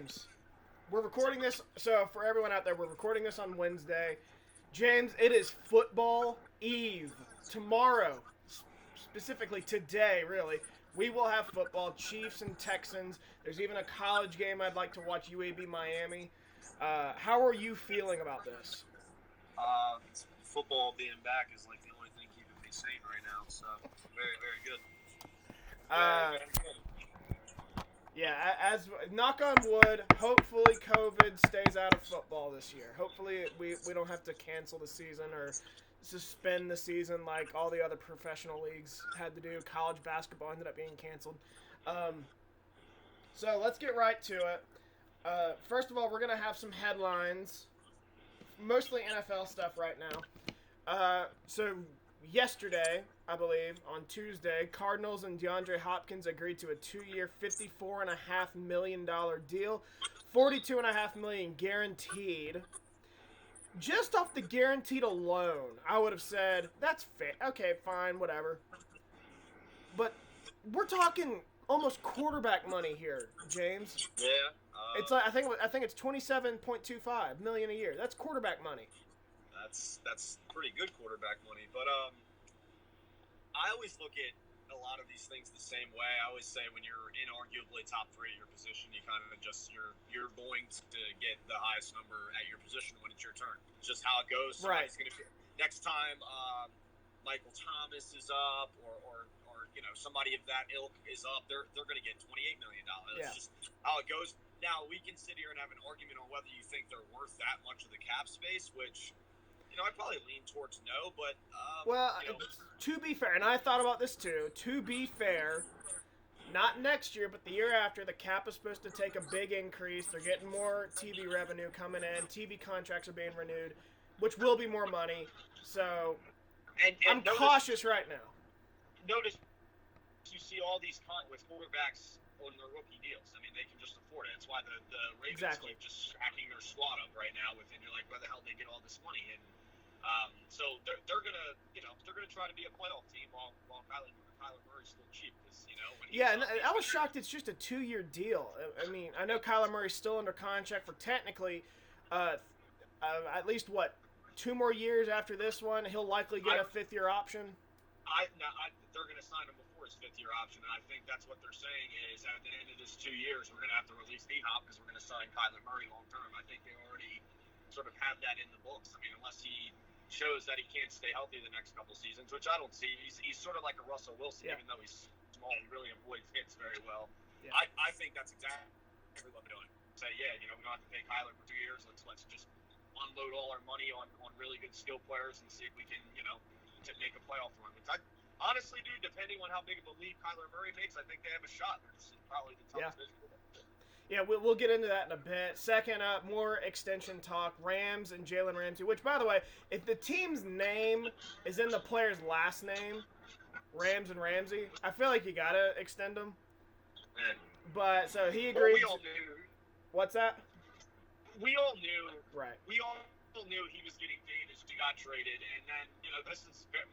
James. We're recording this, so for everyone out there, we're recording this on Wednesday. James, it is football eve. Tomorrow, specifically today, really, we will have football, Chiefs and Texans. There's even a college game I'd like to watch, UAB Miami. How are you feeling about this? Football being back is like the only thing keeping me sane right now. So very, very good. Very good. Yeah, as knock on wood, hopefully COVID stays out of football this year. Hopefully we don't have to cancel the season or suspend the season like all the other professional leagues had to do. College basketball ended up being canceled. So let's get right to it. First of all, we're going to have some headlines, mostly NFL stuff right now. So yesterday, I believe, on Tuesday, Cardinals and DeAndre Hopkins agreed to a 2-year, $54.5 million deal, $42.5 million guaranteed. Just off the guaranteed alone, I would have said, that's fair. Okay, fine, whatever. But we're talking almost quarterback money here, James. Yeah. It's like I think it's $27.25 million a year. That's quarterback money. That's pretty good quarterback money. But I always look at a lot of these things the same way. I always say when you're inarguably top 3 at your position, you kind of just you're going to get the highest number at your position when it's your turn. It's just how it goes. Right. Next time Michael Thomas is up or somebody of that ilk is up, they're going to get $28 million. That's just how it goes. Now we can sit here and have an argument on whether you think they're worth that much of the cap space, which I'd probably lean towards no, but to be fair, and I thought about this too. To be fair, not next year, but the year after, the cap is supposed to take a big increase. They're getting more TV revenue coming in. TV contracts are being renewed, which will be more money. So I'm cautious right now. Notice you see all these with quarterbacks on their rookie deals. I mean, they can just afford it. That's why the Ravens keep just stacking their squad up right now. And you're like, where the hell did they get all this money? And so they're gonna try to be a playoff team while Kyler Murray's still cheap. And I was shocked. It's just a 2-year deal. I mean, I know Kyler Murray's still under contract for technically, at least 2 more years after this one. He'll likely get a 5th-year option. They're going to sign him before his 5th-year option, and I think that's what they're saying is at the end of this 2 years, we're going to have to release D-Hop because we're going to sign Kyler Murray long-term. I think they already sort of have that in the books. I mean, unless he shows that he can't stay healthy the next couple seasons, which I don't see. He's sort of like a Russell Wilson, even though he's small. He really avoids hits very well. Yeah. I think that's exactly what they're doing. Say, we don't have to pay Kyler for 2 years. Let's just unload all our money on really good skill players and see if we can, to make a playoff run. Which honestly, dude, depending on how big of a leap Kyler Murray makes, I think they have a shot. They're just probably the toughest division. Yeah, we'll get into that in a bit. Second up, more extension talk. Rams and Jalen Ramsey, which, by the way, if the team's name is in the player's last name, Rams and Ramsey, I feel like you got to extend them. Man. But, so he agreed. We all knew. What's that? We all knew. Right. We all knew he was getting paid as he got traded. And then,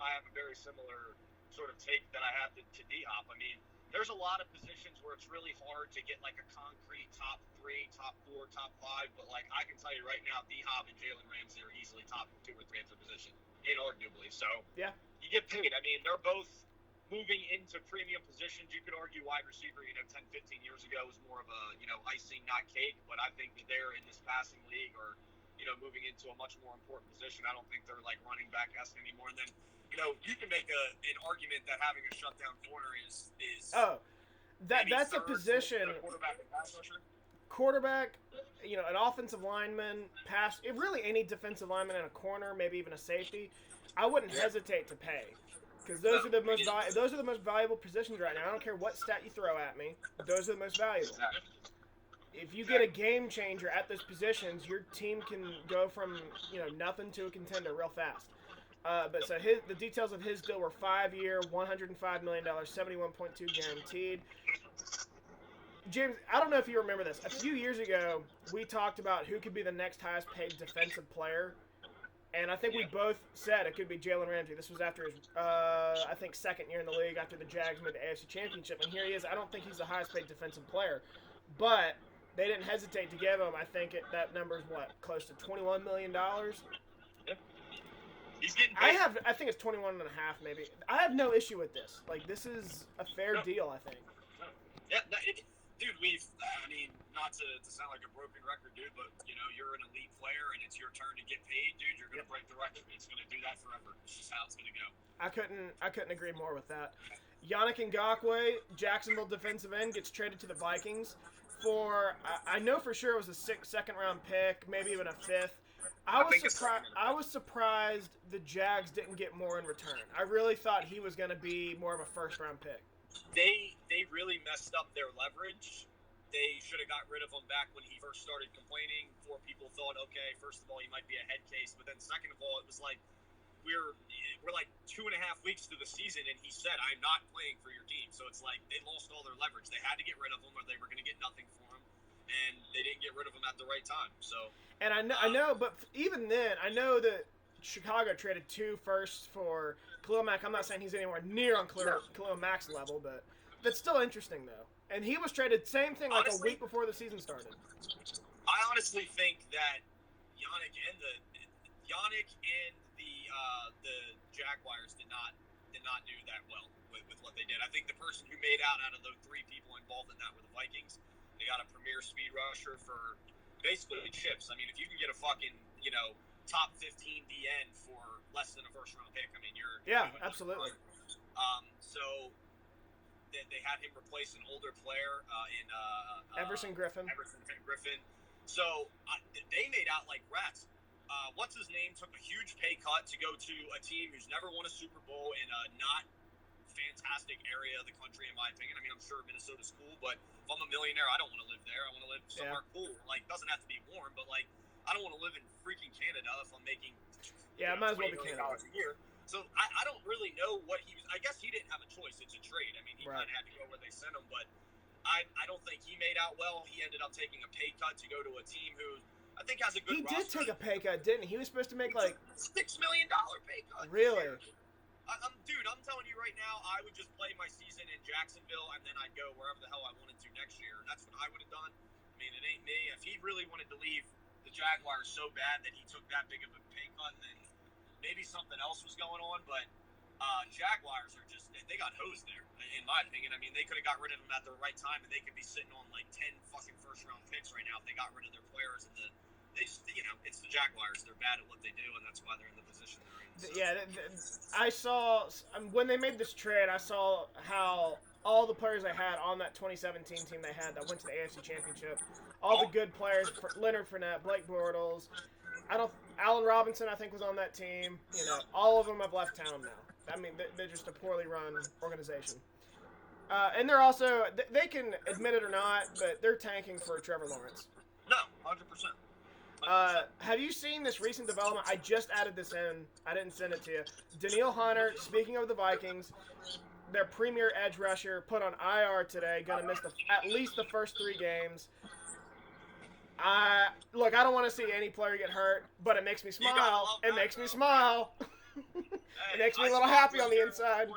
I have a very similar sort of take that I have to D-Hop. I mean, there's a lot of positions where it's really hard to get like a concrete top 3, top 4, top 5. But like I can tell you right now, D-Hop and Jalen Ramsey are easily top 2 or 3 at their position, inarguably. So you get paid. I mean, they're both moving into premium positions. You could argue wide receiver, 10, 15 years ago was more of a, icing, not cake. But I think that they're in this passing league or, moving into a much more important position. I don't think they're like running back-esque anymore. And then, you can make an argument that having a shutdown corner is that's a position. Quarterback and pass rusher. Quarterback, an offensive lineman, really any defensive lineman in a corner, maybe even a safety, I wouldn't hesitate to pay. Because those are the most valuable positions right now. I don't care what stat you throw at me. Those are the most valuable. Exactly. If you get a game changer at those positions, your team can go from nothing to a contender real fast. But so the details of his deal were 5-year, $105 million, $71.2 guaranteed. James, I don't know if you remember this. A few years ago, we talked about who could be the next highest paid defensive player. And I think we both said it could be Jalen Ramsey. This was after his, I think, 2nd year in the league after the Jags made the AFC Championship. And here he is. I don't think he's the highest paid defensive player. But they didn't hesitate to give him. I think that number's what, close to $21 million. Yeah. He's getting paid. I think it's 21 and a half, maybe. I have no issue with this. Like, this is a fair deal, I think. Yeah, dude, I mean, not to sound like a broken record, dude, but, you know, you're an elite player and it's your turn to get paid, dude. You're going to break the record. It's going to do that forever. It's just how it's going to go. I couldn't agree more with that. Yannick Ngakoue, Jacksonville defensive end, gets traded to the Vikings for, I know for sure it was a second-round pick, maybe even a fifth. I was surprised the Jags didn't get more in return. I really thought he was going to be more of a first-round pick. They really messed up their leverage. They should have got rid of him back when he first started complaining. Before people thought, okay, first of all, he might be a head case, but then second of all, it was like we're like 2.5 weeks to the season, and he said, "I'm not playing for your team." So it's like they lost all their leverage. They had to get rid of him, or they were going to get nothing for him, and they didn't get rid of him at the right time. So. And I know, but even then, I know that Chicago traded 2 firsts for Khalil Mack. I'm not saying he's anywhere near on Khalil Mack's level, but that's still interesting, though. And he was traded, same thing, like honestly, a week before the season started. I honestly think that Yannick and the Jaguars did not do that well with what they did. I think the person who made out of the 3 people involved in that were the Vikings. They got a premier speed rusher for basically chips. I mean, if you can get a fucking, you know, top 15 DN for less than a first-round pick, I mean, you're absolutely. So they had him replace an older player in Everson Griffin. So they made out like rats. What's his name took a huge pay cut to go to a team who's never won a Super Bowl in a not fantastic area of the country, in my opinion. I mean, I'm sure Minnesota's cool, but if I'm a millionaire, I don't want to live there. I want to live somewhere cool. Like, doesn't have to be warm, but like, I don't want to live in freaking Canada if I'm making might as well be Canada a year. So I don't really know what he was. I guess he didn't have a choice. It's a trade. I mean, he kind of had to go where they sent him, but I don't think he made out well. He ended up taking a pay cut to go to a team who I think has a good roster. He did take a pay cut, didn't he? He was supposed to make like $6 million pay cut. Really? Dude, I'm telling you right now, I would just play my season in Jacksonville and then I'd go wherever the hell I wanted to next year. That's what I would have done. I mean, it ain't me. If he really wanted to leave the Jaguars so bad that he took that big of a pay cut, then maybe something else was going on. But Jaguars are just, they got hosed there, in my opinion. I mean, they could have got rid of him at the right time and they could be sitting on like 10 fucking first-round picks right now if they got rid of their players. And they just, you know, it's the Jaguars. They're bad at what they do, and that's why they're in the position they're in. So. Yeah, I saw when they made this trade. I saw how all the players they had on that 2017 team they had that went to the AFC Championship, all the good players, Leonard Fournette, Blake Bortles, Allen Robinson, I think was on that team. You know, all of them have left town now. I mean, they're just a poorly run organization. And they're also, they can admit it or not, but they're tanking for Trevor Lawrence. No, 100%. Have you seen this recent development? I just added this in. I didn't send it to you. Danielle Hunter, speaking of the Vikings, their premier edge rusher, put on IR today, going to miss at least the first 3 games. Look, I don't want to see any player get hurt, but it makes me smile. It makes me smile. It makes me a little happy on the inside.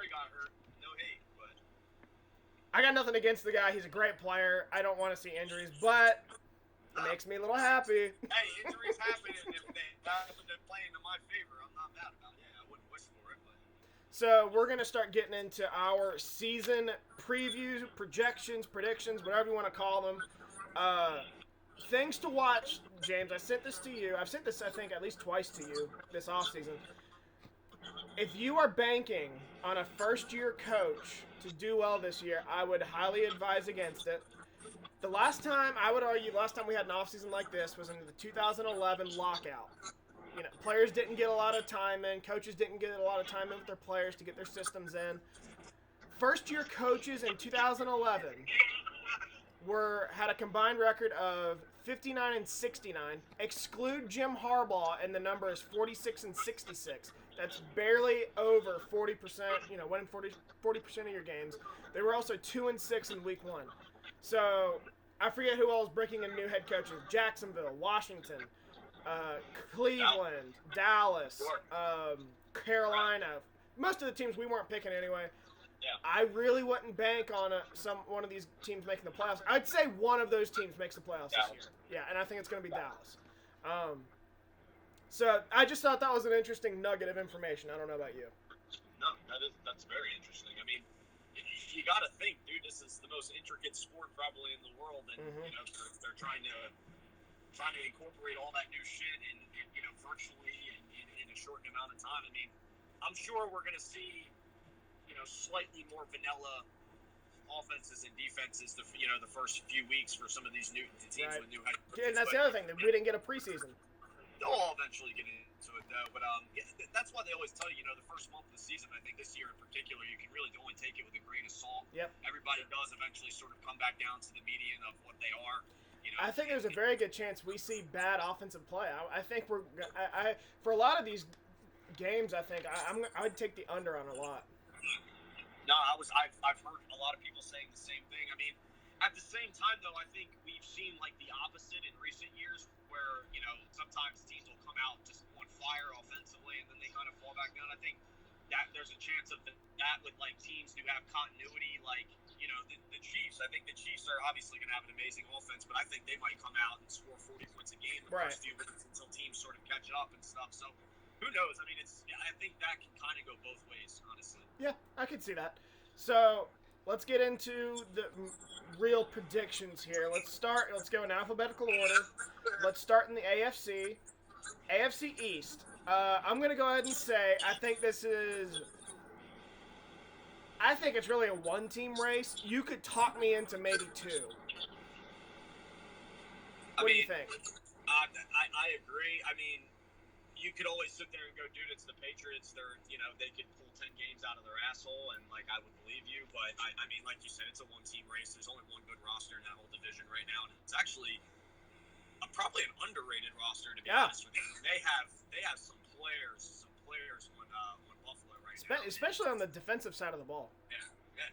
I got nothing against the guy. He's a great player. I don't want to see injuries, but it makes me a little happy. Hey, injuries happen, and if they happen to play into my favor, I'm not mad about it. Yeah, I wouldn't wish for it, but... So we're going to start getting into our season previews, projections, predictions, whatever you want to call them. Things to watch, James. I sent this to you. I've sent this, I think, at least twice to you this offseason. If you are banking on a first-year coach to do well this year, I would highly advise against it. The last time we had an offseason like this was in the 2011 lockout. You know, players didn't get a lot of time in. Coaches didn't get a lot of time in with their players to get their systems in. First-year coaches in 2011 had a combined record of 59-69. Exclude Jim Harbaugh, and the number is 46-66. That's barely over 40%. You know, winning 40% of your games. They were also 2-6 in Week 1. So I forget who else breaking in new head coaches. Jacksonville, Washington, Cleveland, Dallas, Carolina. Most of the teams we weren't picking anyway. Yeah. I really wouldn't bank on one of these teams making the playoffs. I'd say one of those teams makes the playoffs this year. Yeah, and I think it's going to be Dallas. So I just thought that was an interesting nugget of information. I don't know about you. No, that's very interesting. I mean, you got to think, dude. This is the most intricate sport probably in the world, and they're trying to incorporate all that new shit in virtually in a short amount of time. I mean, I'm sure we're going to see slightly more vanilla offenses and defenses the first few weeks for some of these new teams with new head coaches. And that's the other thing, that we didn't get a preseason. They'll all eventually get into it though, but that's why they always tell you, the first month of the season, I think this year in particular, you can really only take it with a grain of salt. Yep. Everybody does eventually sort of come back down to the median of what they are. I think there's a very good chance we see bad offensive play. I think for a lot of these games, I think I'd take the under on a lot. No, I've heard a lot of people saying the same thing. I mean, at the same time, though, I think we've seen like the opposite in recent years, where sometimes teams will come out just on fire offensively, and then they kind of fall back down. I think that there's a chance of that with like teams who have continuity, like the Chiefs. I think the Chiefs are obviously going to have an amazing offense, but I think they might come out and score 40 points a game the first few minutes until teams sort of catch up and stuff. So who knows? I mean, I think that can kind of go both ways, honestly. Yeah, I could see that. So let's get into the real predictions here. Let's go in alphabetical order. Let's start in the AFC. AFC East. I'm going to go ahead and say I think it's really a one-team race. You could talk me into maybe two. What do you think? I agree. I mean, you could always sit there and go, dude, it's the Patriots. They could pull 10 games out of their asshole, and I would believe you. But I mean, like you said, it's a one-team race. There's only one good roster in that whole division right now, and it's actually probably an underrated roster, to be honest with you. They have some players on Buffalo right now, especially on the defensive side of the ball. Yeah.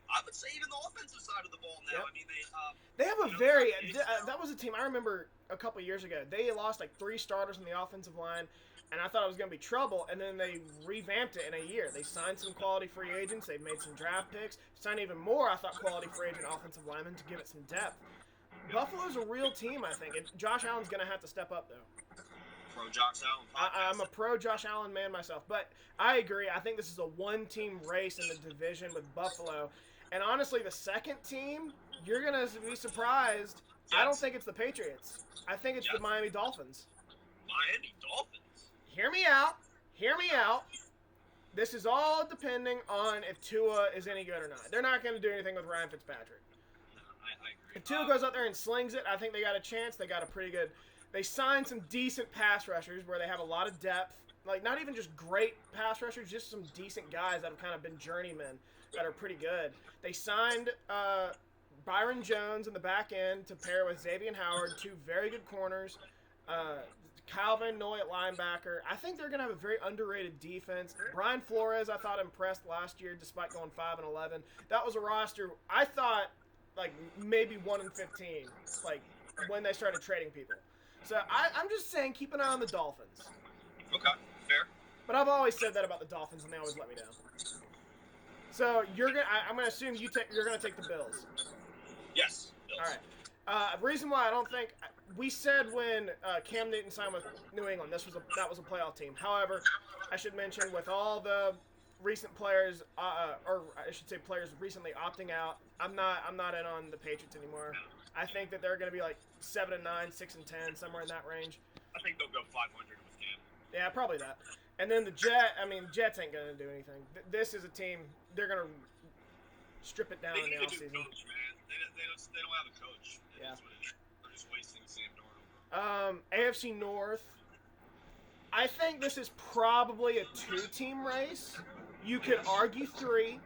I would say even the offensive side of the ball now. Yep. I mean, they have that was a team I remember a couple of years ago. They lost like 3 starters on the offensive line, and I thought it was going to be trouble, and then they revamped it in a year. They signed some quality free agents. They've made some draft picks. Signed even more, I thought, quality free agent offensive linemen to give it some depth. Buffalo's a real team, I think. And Josh Allen's going to have to step up, though. Pro Josh Allen podcast. I'm a pro Josh Allen man myself. But I agree. I think this is a one-team race in the division with Buffalo. And honestly, the second team, you're going to be surprised. Yes. I don't think it's the Patriots. I think it's the Miami Dolphins. Miami Dolphins? Hear me out. This is all depending on if Tua is any good or not. They're not going to do anything with Ryan Fitzpatrick. No, I agree. If Tua goes out there and slings it, I think they got a chance. They got a pretty good... They signed some decent pass rushers where they have a lot of depth. Like, not even just great pass rushers, just some decent guys that have kind of been journeymen that are pretty good. They signed Byron Jones in the back end to pair with Xavier Howard, 2 very good corners. Calvin Noy at linebacker. I think they're going to have a very underrated defense. Brian Flores, I thought, impressed last year despite going 5-11. That was a roster I thought like maybe 1-15, like when they started trading people. So I'm just saying, keep an eye on the Dolphins. Okay, fair. But I've always said that about the Dolphins, and they always let me down. So I'm gonna assume you're gonna take the Bills. Yes. Bills. All right. Reason why I don't think we said when Cam Newton signed with New England, that was a playoff team. However, I should mention with all the recent players, or I should say players recently opting out, I'm not in on the Patriots anymore. I think that they're going to be like 7-9, 6-10, somewhere in that range. I think they'll go 500 with Cam. Yeah, probably that. And then the Jets ain't going to do anything. This is a team, they're going to strip it down in the offseason. They need a new coach, man. They don't have a coach. Yeah. They're just wasting Sam Darnold. AFC North. I think this is probably a 2-team race. You could argue 3,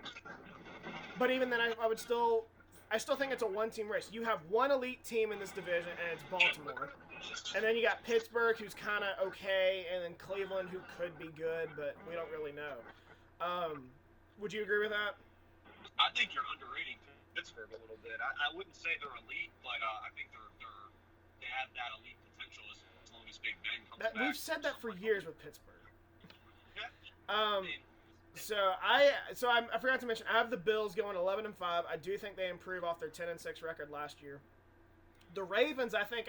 but even then, I still think it's a 1-team race. You have one elite team in this division, and it's Baltimore. And then you got Pittsburgh, who's kind of okay, and then Cleveland, who could be good, but we don't really know. Would you agree with that? I think you're underrating Pittsburgh a little bit. I wouldn't say they're elite, but I think they have that elite potential as long as Big Ben comes back. We've said that for years with Pittsburgh. Yeah. I forgot to mention I have the Bills going 11-5. I do think they improve off their 10-6 record last year. The Ravens, I think,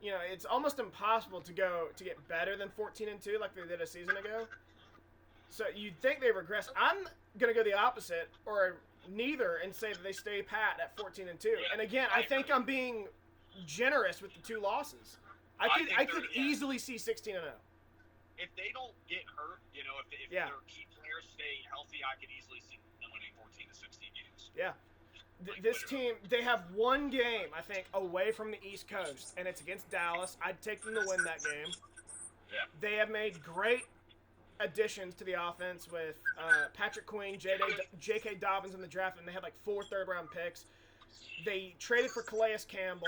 it's almost impossible to get better than 14-2 like they did a season ago. So you'd think they regress. I'm gonna go the opposite, or neither, and say that they stay pat at 14-2. And again, I think I'm being generous with the 2 losses. I could easily see 16-0. If they don't get hurt, if their key players stay healthy, I could easily see them winning 14 to 16 games. Yeah. This team, they have one game, I think, away from the East Coast, and it's against Dallas. I'd take them to win that game. Yeah. They have made great additions to the offense with Patrick Queen, J.K. Dobbins in the draft, and they had like 4 third-round picks. They traded for Calais Campbell.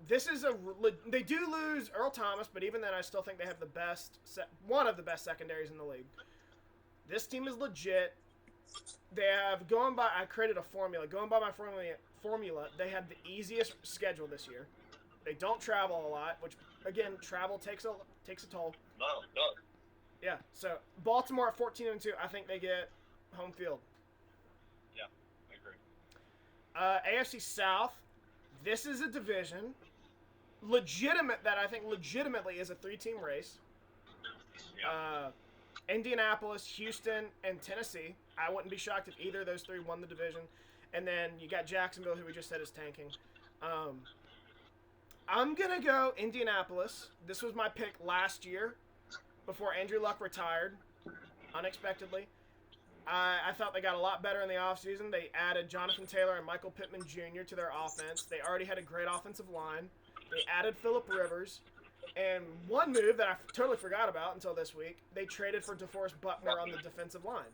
They do lose Earl Thomas, but even then, I still think they have one of the best secondaries in the league. This team is legit. They have I created a formula. Going by my formula, they have the easiest schedule this year. They don't travel a lot, which again, travel takes a toll. No. Yeah. So Baltimore at 14-2, I think they get home field. Yeah, I agree. AFC South. This is a division that I think legitimately is a 3-team race. Yeah. Indianapolis, Houston, and Tennessee. I wouldn't be shocked if either of those 3 won the division. And then you got Jacksonville, who we just said is tanking. I'm going to go Indianapolis. This was my pick last year before Andrew Luck retired unexpectedly. I thought they got a lot better in the offseason. They added Jonathan Taylor and Michael Pittman Jr. to their offense. They already had a great offensive line. They added Phillip Rivers. And one move that I totally forgot about until this week, they traded for DeForest Buckner on the defensive line.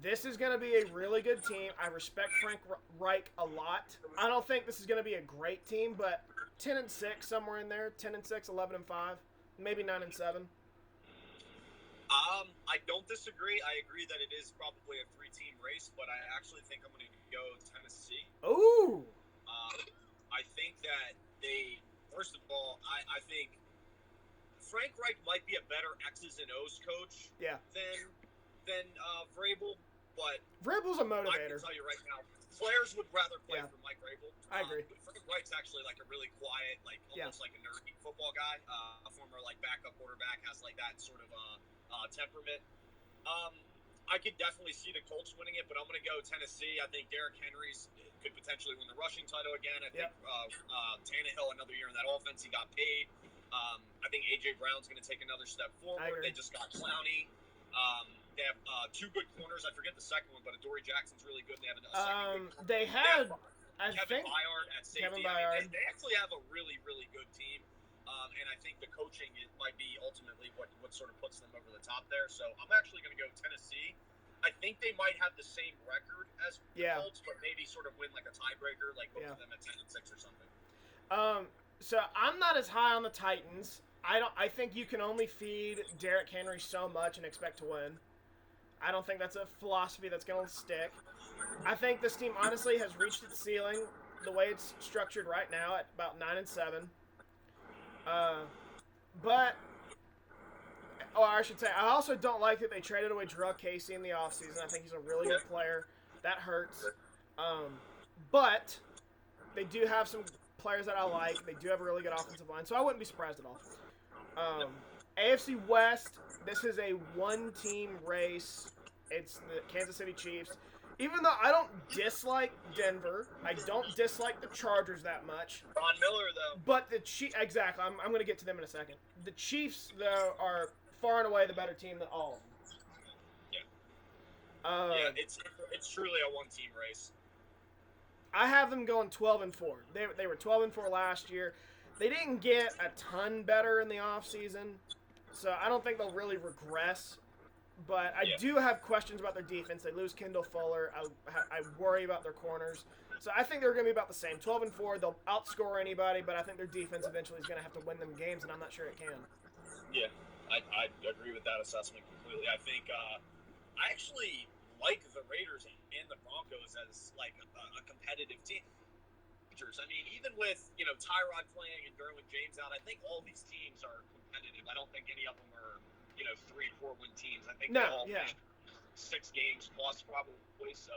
This is going to be a really good team. I respect Frank Reich a lot. I don't think this is going to be a great team, but 10-6 somewhere in there. 10-6, 11-5, maybe 9-7. I don't disagree. I agree that it is probably a 3-team race, but I actually think I'm going to go Tennessee. Ooh. I think that first of all, I think Frank Reich might be a better X's and O's coach than Vrabel, but Vrabel's a motivator. I can tell you right now, players would rather play for Mike Vrabel. I agree. Frank Reich's actually like a really quiet, almost like a nerdy football guy. A former backup quarterback, has like that sort of temperament. I could definitely see the Colts winning it, but I'm going to go Tennessee. I think Derrick Henry could potentially win the rushing title again. I think Tannehill another year in that offense. He got paid. I think A.J. Brown's going to take another step forward. They just got Clowney. They have 2 good corners. I forget the second one, but Adoree Jackson's really good. They have a second good corner. They had, Kevin Byard at safety. They actually have a really, really good team. And I think the coaching might be ultimately what sort of puts them over the top there. So I'm actually going to go Tennessee. I think they might have the same record as the Colts, but maybe sort of win like a tiebreaker, like both of them at 10-6 or something. So I'm not as high on the Titans. I think you can only feed Derrick Henry so much and expect to win. I don't think that's a philosophy that's going to stick. I think this team honestly has reached its ceiling the way it's structured right now at about 9-7. But I should say, I also don't like that they traded away Jurrell Casey in the offseason. I think he's a really good player. That hurts. But they do have some players that I like. They do have a really good offensive line, so I wouldn't be surprised at all. AFC West, this is a 1-team race. It's the Kansas City Chiefs. Even though I don't dislike Denver, I don't dislike the Chargers that much. Von Miller, though. But the Chiefs, exactly. I'm going to get to them in a second. The Chiefs, though, are far and away the better team than all of them. It's truly a 1-team race. I have them going 12-4. They were 12-4 last year. They didn't get a ton better in the offseason, so I don't think they'll really regress. But I do have questions about their defense. They lose Kendall Fuller. I worry about their corners. So I think they're going to be about the same. 12-4. They'll outscore anybody, but I think their defense eventually is going to have to win them games, and I'm not sure it can. Yeah, I agree with that assessment completely. I think I actually like the Raiders and the Broncos as like a competitive team. I mean, even with Tyrod playing and Derwin James out, I think all these teams are competitive. I don't think any of them are 3-4 win teams. I think they all 6 games plus probably. So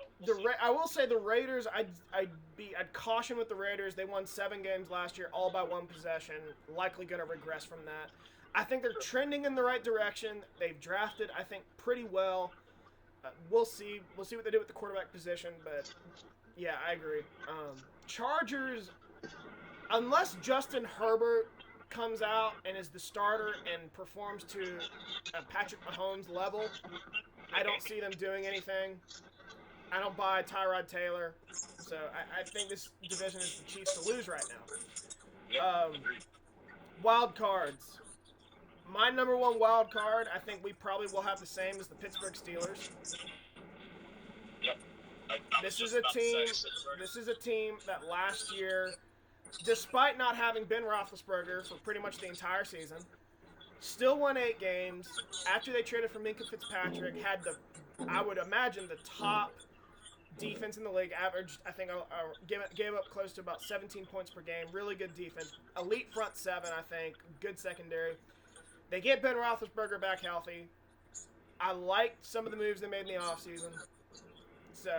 I will say the Raiders. I'd caution with the Raiders. They won 7 games last year, all by 1 possession. Likely going to regress from that. I think they're trending in the right direction. They've drafted, I think, pretty well. We'll see. We'll see what they do with the quarterback position, but yeah, I agree. Chargers, unless Justin Herbert comes out and is the starter and performs to Patrick Mahomes level, I don't see them doing anything. I don't buy Tyrod Taylor, so I think this division is the Chiefs to lose right now. Wild cards. My number 1 wild card, I think we probably will have the same as the Pittsburgh Steelers. Yep. This is a team that last year, despite not having Ben Roethlisberger for pretty much the entire season, still won 8 games. After they traded for Minkah Fitzpatrick, had I would imagine, the top defense in the league. Averaged, I think, gave up close to about 17 points per game. Really good defense. Elite front 7, I think. Good secondary. They get Ben Roethlisberger back healthy. I liked some of the moves they made in the offseason. So,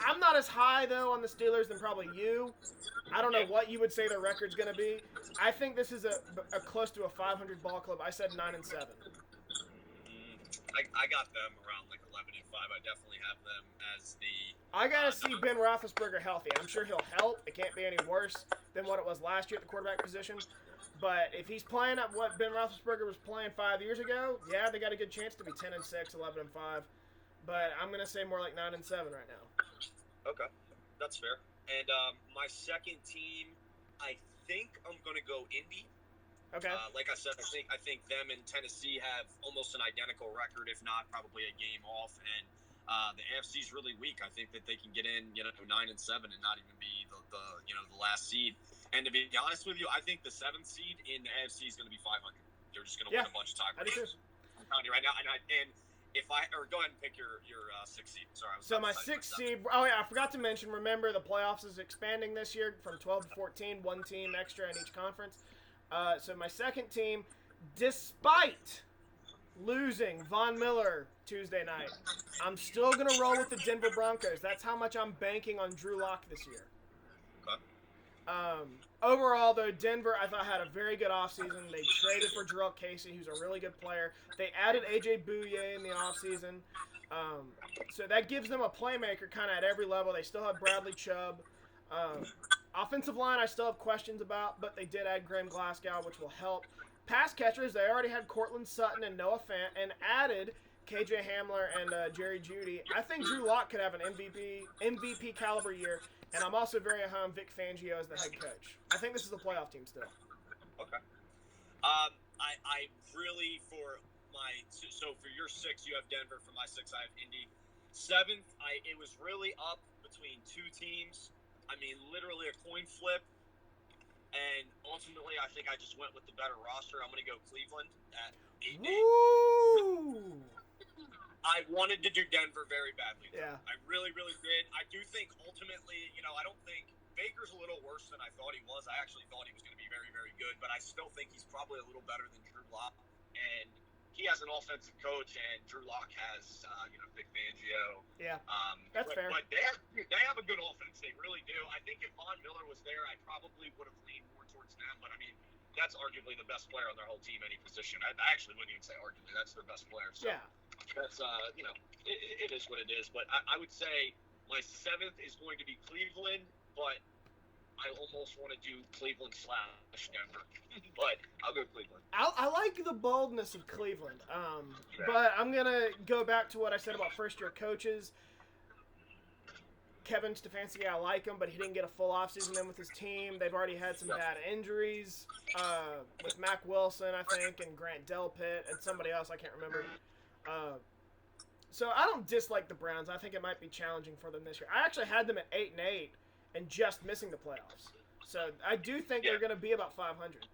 I'm not as high, though, on the Steelers than probably you. I don't know what you would say their record's going to be. I think this is a close to a 500 ball club. I said 9-7. I got them around like 11-5. I definitely have them as the... I got to see Ben Roethlisberger healthy. I'm sure he'll help. It can't be any worse than what it was last year at the quarterback position. But if he's playing at what Ben Roethlisberger was playing 5 years ago, yeah, they got a good chance to be 10-6, 11-5. But I'm going to say more like 9-7 right now. Okay, that's fair. And my second team, I think I'm going to go Indy. Okay. Like I said, I think them and Tennessee have almost an identical record, if not probably a game off. And the AFC's really weak. I think that they can get in, 9-7 and not even be the last seed. And to be honest with you, I think the 7th seed in the AFC is going to be 500. They're just going to win a bunch of tiebreakers. I'm telling you right now. And go ahead and pick your 6th seed. Sorry. So my 6th seed. Oh yeah, I forgot to mention. Remember, the playoffs is expanding this year from 12 to 14. 1 team extra in each conference. So my second team, despite losing Von Miller Tuesday night, I'm still going to roll with the Denver Broncos. That's how much I'm banking on Drew Lock this year. Overall, though, Denver, I thought, had a very good offseason. They traded for Jarrell Casey, who's a really good player. They added A.J. Bouye in the offseason. So that gives them a playmaker kind of at every level. They still have Bradley Chubb. Offensive line, I still have questions about, but they did add Graham Glasgow, which will help. Pass catchers, they already had Cortland Sutton and Noah Fant, and added KJ Hamler and Jerry Jeudy. I think Drew Lock could have an MVP caliber year, and I'm also very high on Vic Fangio as the head coach. I think this is a playoff team still. Okay. I really, so for your 6, you have Denver. For my 6, I have Indy. 7th, it was really up between 2 teams. I mean, literally a coin flip. And ultimately, I think I just went with the better roster. I'm going to go Cleveland at 8-8. Woo! I wanted to do Denver very badly. Yeah. I really, really did. I do think ultimately, I don't think Baker's a little worse than I thought he was. I actually thought he was going to be very, very good, but I still think he's probably a little better than Drew Lock. And he has an offensive coach, and Drew Lock has, Vic Fangio. Yeah, that's fair. But they have a good offense. They really do. I think if Von Miller was there, I probably would have leaned more towards them. But, I mean, that's arguably the best player on their whole team, any position. I actually wouldn't even say arguably. That's their best player. So yeah. That's, it is what it is. But I would say my 7th is going to be Cleveland, but I almost want to do Cleveland / Denver. But I'll go Cleveland. I like the boldness of Cleveland. But I'm going to go back to what I said about first-year coaches. Kevin Stefanski, I like him, but he didn't get a full offseason in with his team. They've already had some bad injuries with Mac Wilson, I think, and Grant Delpit, and somebody else I can't remember. So I don't dislike the Browns. I think it might be challenging for them this year. I actually had them at 8-8 and just missing the playoffs. So I do think they're going to be about 500.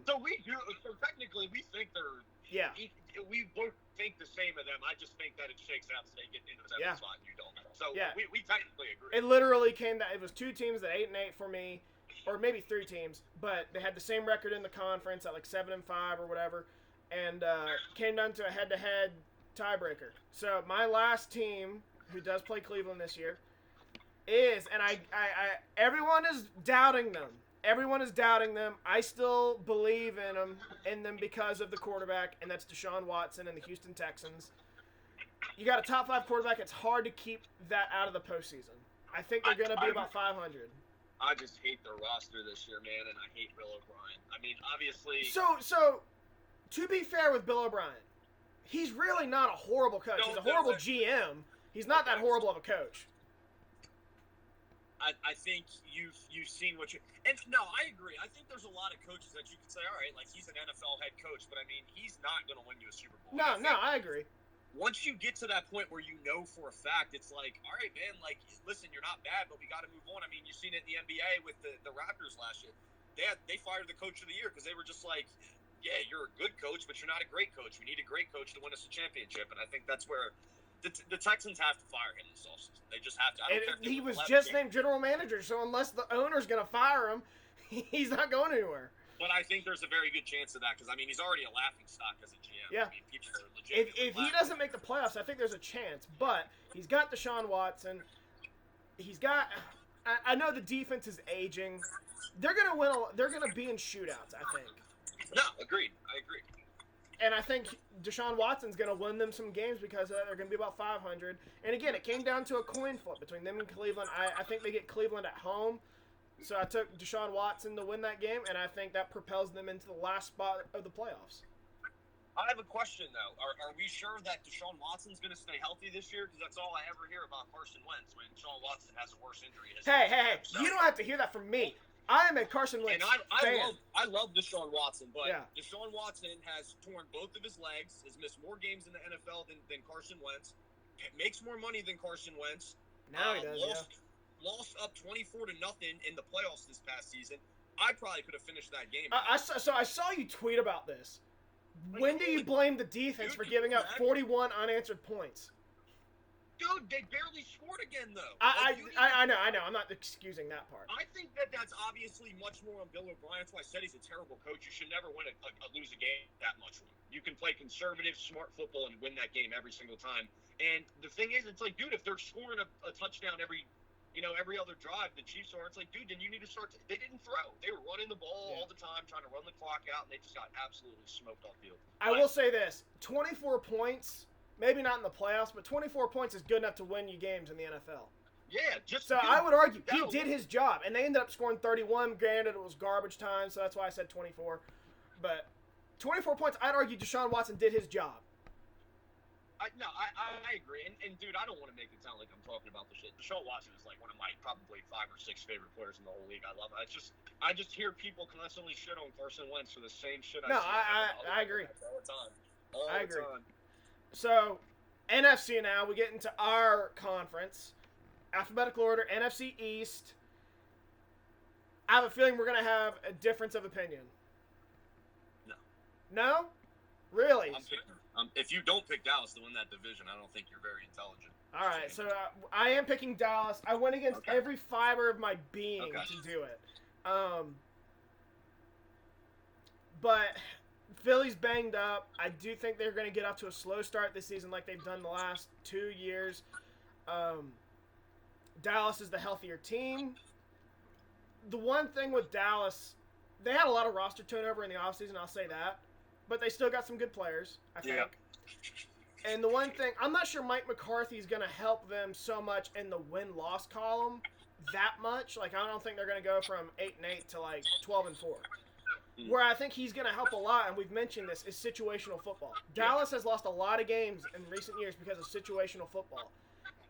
So we do. So technically, we think they're. Yeah. We both think the same of them. I just think that it shakes out so they get into the 7th spot and you don't. So we technically agree. It literally came down. It was 2 teams at 8-8 for me, or maybe 3 teams, but they had the same record in the conference at like 7-5 or whatever, and came down to a head-to-head. tiebreaker. So my last team, who does play Cleveland this year, is, and I everyone is doubting them. Everyone is doubting them. I still believe in them because of the quarterback, and that's Deshaun Watson and the Houston Texans. You got a top 5 quarterback. It's hard to keep that out of the postseason. I think they're going to be about 500. I just hate their roster this year, man, and I hate Bill O'Brien. I mean, obviously. So, to be fair with Bill O'Brien, he's really not a horrible coach. He's a horrible GM. He's not that horrible of a coach. I think you've seen what you – and, no, I agree. I think there's a lot of coaches that you could say, all right, like, he's an NFL head coach, but, I mean, he's not going to win you a Super Bowl. I agree. Once you get to that point where you know for a fact, it's like, all right, man, like, listen, you're not bad, but we got to move on. I mean, you've seen it in the NBA with the Raptors last year. They fired the coach of the year because they were just like, yeah, you're a good coach, but you're not a great coach. We need a great coach to win us a championship, and I think that's where – the Texans have to fire him this offseason. They just have to. I don't care if he was just named general manager, so unless the owner's going to fire him, he's not going anywhere. But I think there's a very good chance of that because, I mean, he's already a laughing stock as a GM. Yeah. I mean, people are legit. If he doesn't make the playoffs, I think there's a chance. But he's got Deshaun Watson. He's got – I know the defense is aging. They're going to win – they're going to be in shootouts, I think. No, agreed. I agree. And I think Deshaun Watson's going to win them some games because they're going to be about 500. And again, it came down to a coin flip between them and Cleveland. I think they get Cleveland at home. So I took Deshaun Watson to win that game, and I think that propels them into the last spot of the playoffs. I have a question, though. Are we sure that Deshaun Watson's going to stay healthy this year? Because that's all I ever hear about Carson Wentz when Deshaun Watson has a worse injury. Hey. You don't have to hear that from me. I am a Carson Wentz fan. I love Deshaun Watson, but yeah. Deshaun Watson has torn both of his legs, has missed more games in the NFL than Carson Wentz, makes more money than Carson Wentz. Now he does, lost up 24-0 in the playoffs this past season. I probably could have finished that game. I saw you tweet about this. When do you blame the defense for giving up 41 unanswered points? Dude, they barely scored again, though. I know. I'm not excusing that part. I think that's obviously much more on Bill O'Brien. That's why I said he's a terrible coach. You should never lose a game that much. You can play conservative, smart football and win that game every single time. And the thing is, it's like, dude, if they're scoring a touchdown every other drive, the Chiefs are, it's like, dude, then you need to start – they didn't throw. They were running the ball all the time, trying to run the clock out, and they just got absolutely smoked off field. I will say this, 24 points, maybe not in the playoffs, but 24 points is good enough to win you games in the NFL. Yeah. I would argue he did his job, and they ended up scoring 31. Granted, it was garbage time, so that's why I said 24. But 24 points, I'd argue Deshaun Watson did his job. I agree. And, dude, I don't want to make it sound like I'm talking about the shit. Deshaun Watson is like one of my probably 5 or 6 favorite players in the whole league. I love it. I just hear people constantly shit on Carson Wentz for the same shit. I agree. All the time. I agree. So, NFC now. We get into our conference. Alphabetical order, NFC East. I have a feeling we're going to have a difference of opinion. No. No? Really? If you don't pick Dallas to win that division, I don't think you're very intelligent. All right, so I am picking Dallas. I went against every fiber of my being to do it. But Philly's banged up. I do think they're going to get off to a slow start this season like they've done the last 2 years. Dallas is the healthier team. The one thing with Dallas, they had a lot of roster turnover in the offseason, I'll say that. But they still got some good players, I think. Yeah. And the one thing, I'm not sure Mike McCarthy is going to help them so much in the win-loss column that much. Like, I don't think they're going to go from 8-8 to, 12-4. Where I think he's going to help a lot, and we've mentioned this, is situational football. Dallas has lost a lot of games in recent years because of situational football.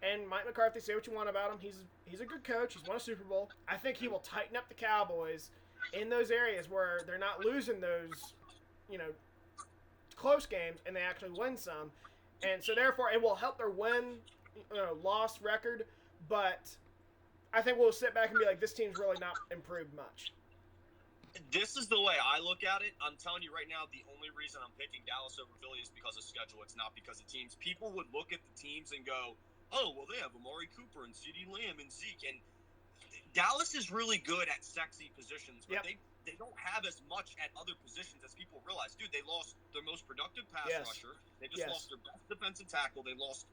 And Mike McCarthy, say what you want about him, he's a good coach. He's won a Super Bowl. I think he will tighten up the Cowboys in those areas where they're not losing those close games, and they actually win some. And so, therefore, it will help their win-loss record, but I think we'll sit back and be like, this team's really not improved much. This is the way I look at it. I'm telling you right now, the only reason I'm picking Dallas over Philly is because of schedule. It's not because of teams. People would look at the teams and go, oh, well, they have Amari Cooper and CeeDee Lamb and Zeke. And Dallas is really good at sexy positions, but they don't have as much at other positions as people realize. Dude, they lost their most productive pass rusher. They just lost their best defensive tackle. They lost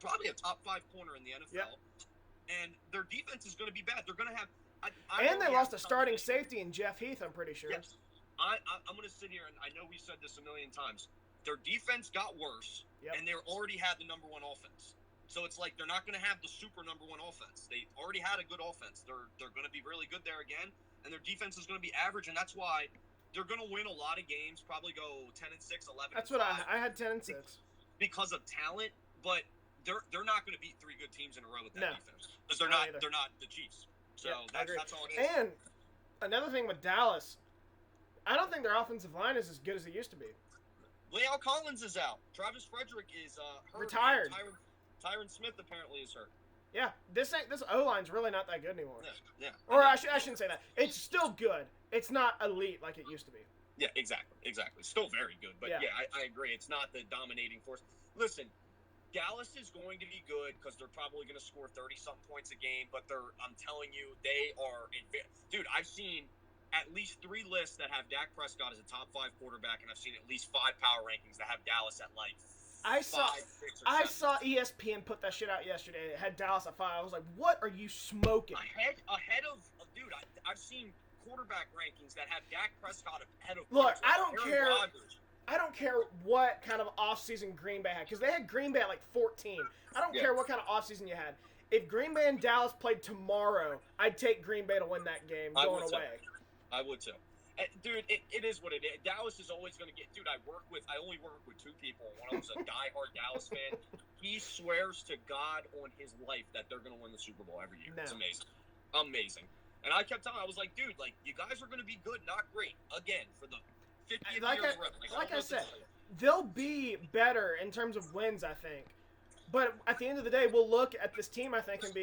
probably a top 5 corner in the NFL. Yep. And their defense is going to be bad. They're going to have. And they lost a starting safety in Jeff Heath, I'm pretty sure. Yes. I'm going to sit here, and I know we've said this a million times. Their defense got worse, and they already had the number 1 offense. So it's like they're not going to have the super number 1 offense. They already had a good offense. They're going to be really good there again, and their defense is going to be average, and that's why they're going to win a lot of games, probably go 10-6, 11. That's what I had 10-6. Because of talent, but they're not going to beat 3 good teams in a row with that defense. Because they're not the Chiefs. So that's all it is. And another thing with Dallas, I don't think their offensive line is as good as it used to be. La'el Collins is out. Travis Frederick is hurt. Retired. Tyron Smith apparently is hurt. Yeah, this O-line's really not that good anymore. Yeah. Or I shouldn't say that. It's still good. It's not elite like it used to be. Yeah, exactly. Still very good, but I agree. It's not the dominating force. Listen, Dallas is going to be good because they're probably going to score 30-something points a game, but I'm telling you, they are – dude, I've seen at least 3 lists that have Dak Prescott as a top 5 quarterback, and I've seen at least 5 power rankings that have Dallas at like 5, 6, or 7. I saw ESPN put that shit out yesterday. It had Dallas at 5. I was like, what are you smoking? Ahead of dude, I've seen quarterback rankings that have Dak Prescott ahead of – Look, I don't Aaron care – Rodgers. I don't care what kind of offseason Green Bay had, because they had Green Bay at like 14. I don't care what kind of offseason you had. If Green Bay and Dallas played tomorrow, I'd take Green Bay to win that game going away. I would too. Dude, it is what it is. Dallas is always going to get – dude, I only work with 2 people. One of them's a diehard Dallas fan. He swears to God on his life that they're going to win the Super Bowl every year. No. It's amazing. And I kept telling him, I was like, dude, like, you guys are going to be good, not great. Again, for the – like I said, they'll be better in terms of wins, I think. But at the end of the day, we'll look at this team, I think, and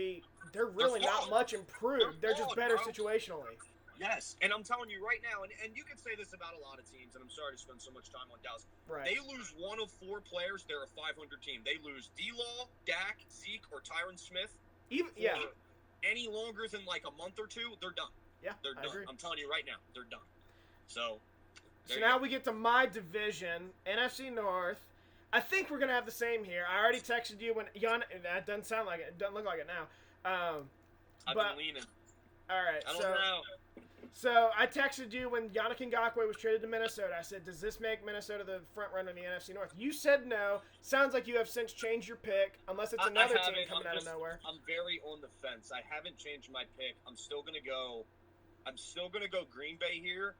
they're really not much improved. They're just better situationally. Yes, and I'm telling you right now, and you can say this about a lot of teams, and I'm sorry to spend so much time on Dallas. Right. They lose 1 of 4 players, they're a 500 team. They lose D-Law, Dak, Zeke, or Tyron Smith. Any longer than like a month or 2, they're done. Yeah, they're done. I'm telling you right now, they're done. So now we get to my division, NFC North. I think we're going to have the same here. I already texted you when that doesn't sound like it. It doesn't look like it now. I've been leaning. All right. I don't know. So I texted you when Yannick Ngakoue was traded to Minnesota. I said, does this make Minnesota the front runner in the NFC North? You said no. Sounds like you have since changed your pick, unless it's another team coming out of nowhere. I'm very on the fence. I haven't changed my pick. I'm still going to go Green Bay here.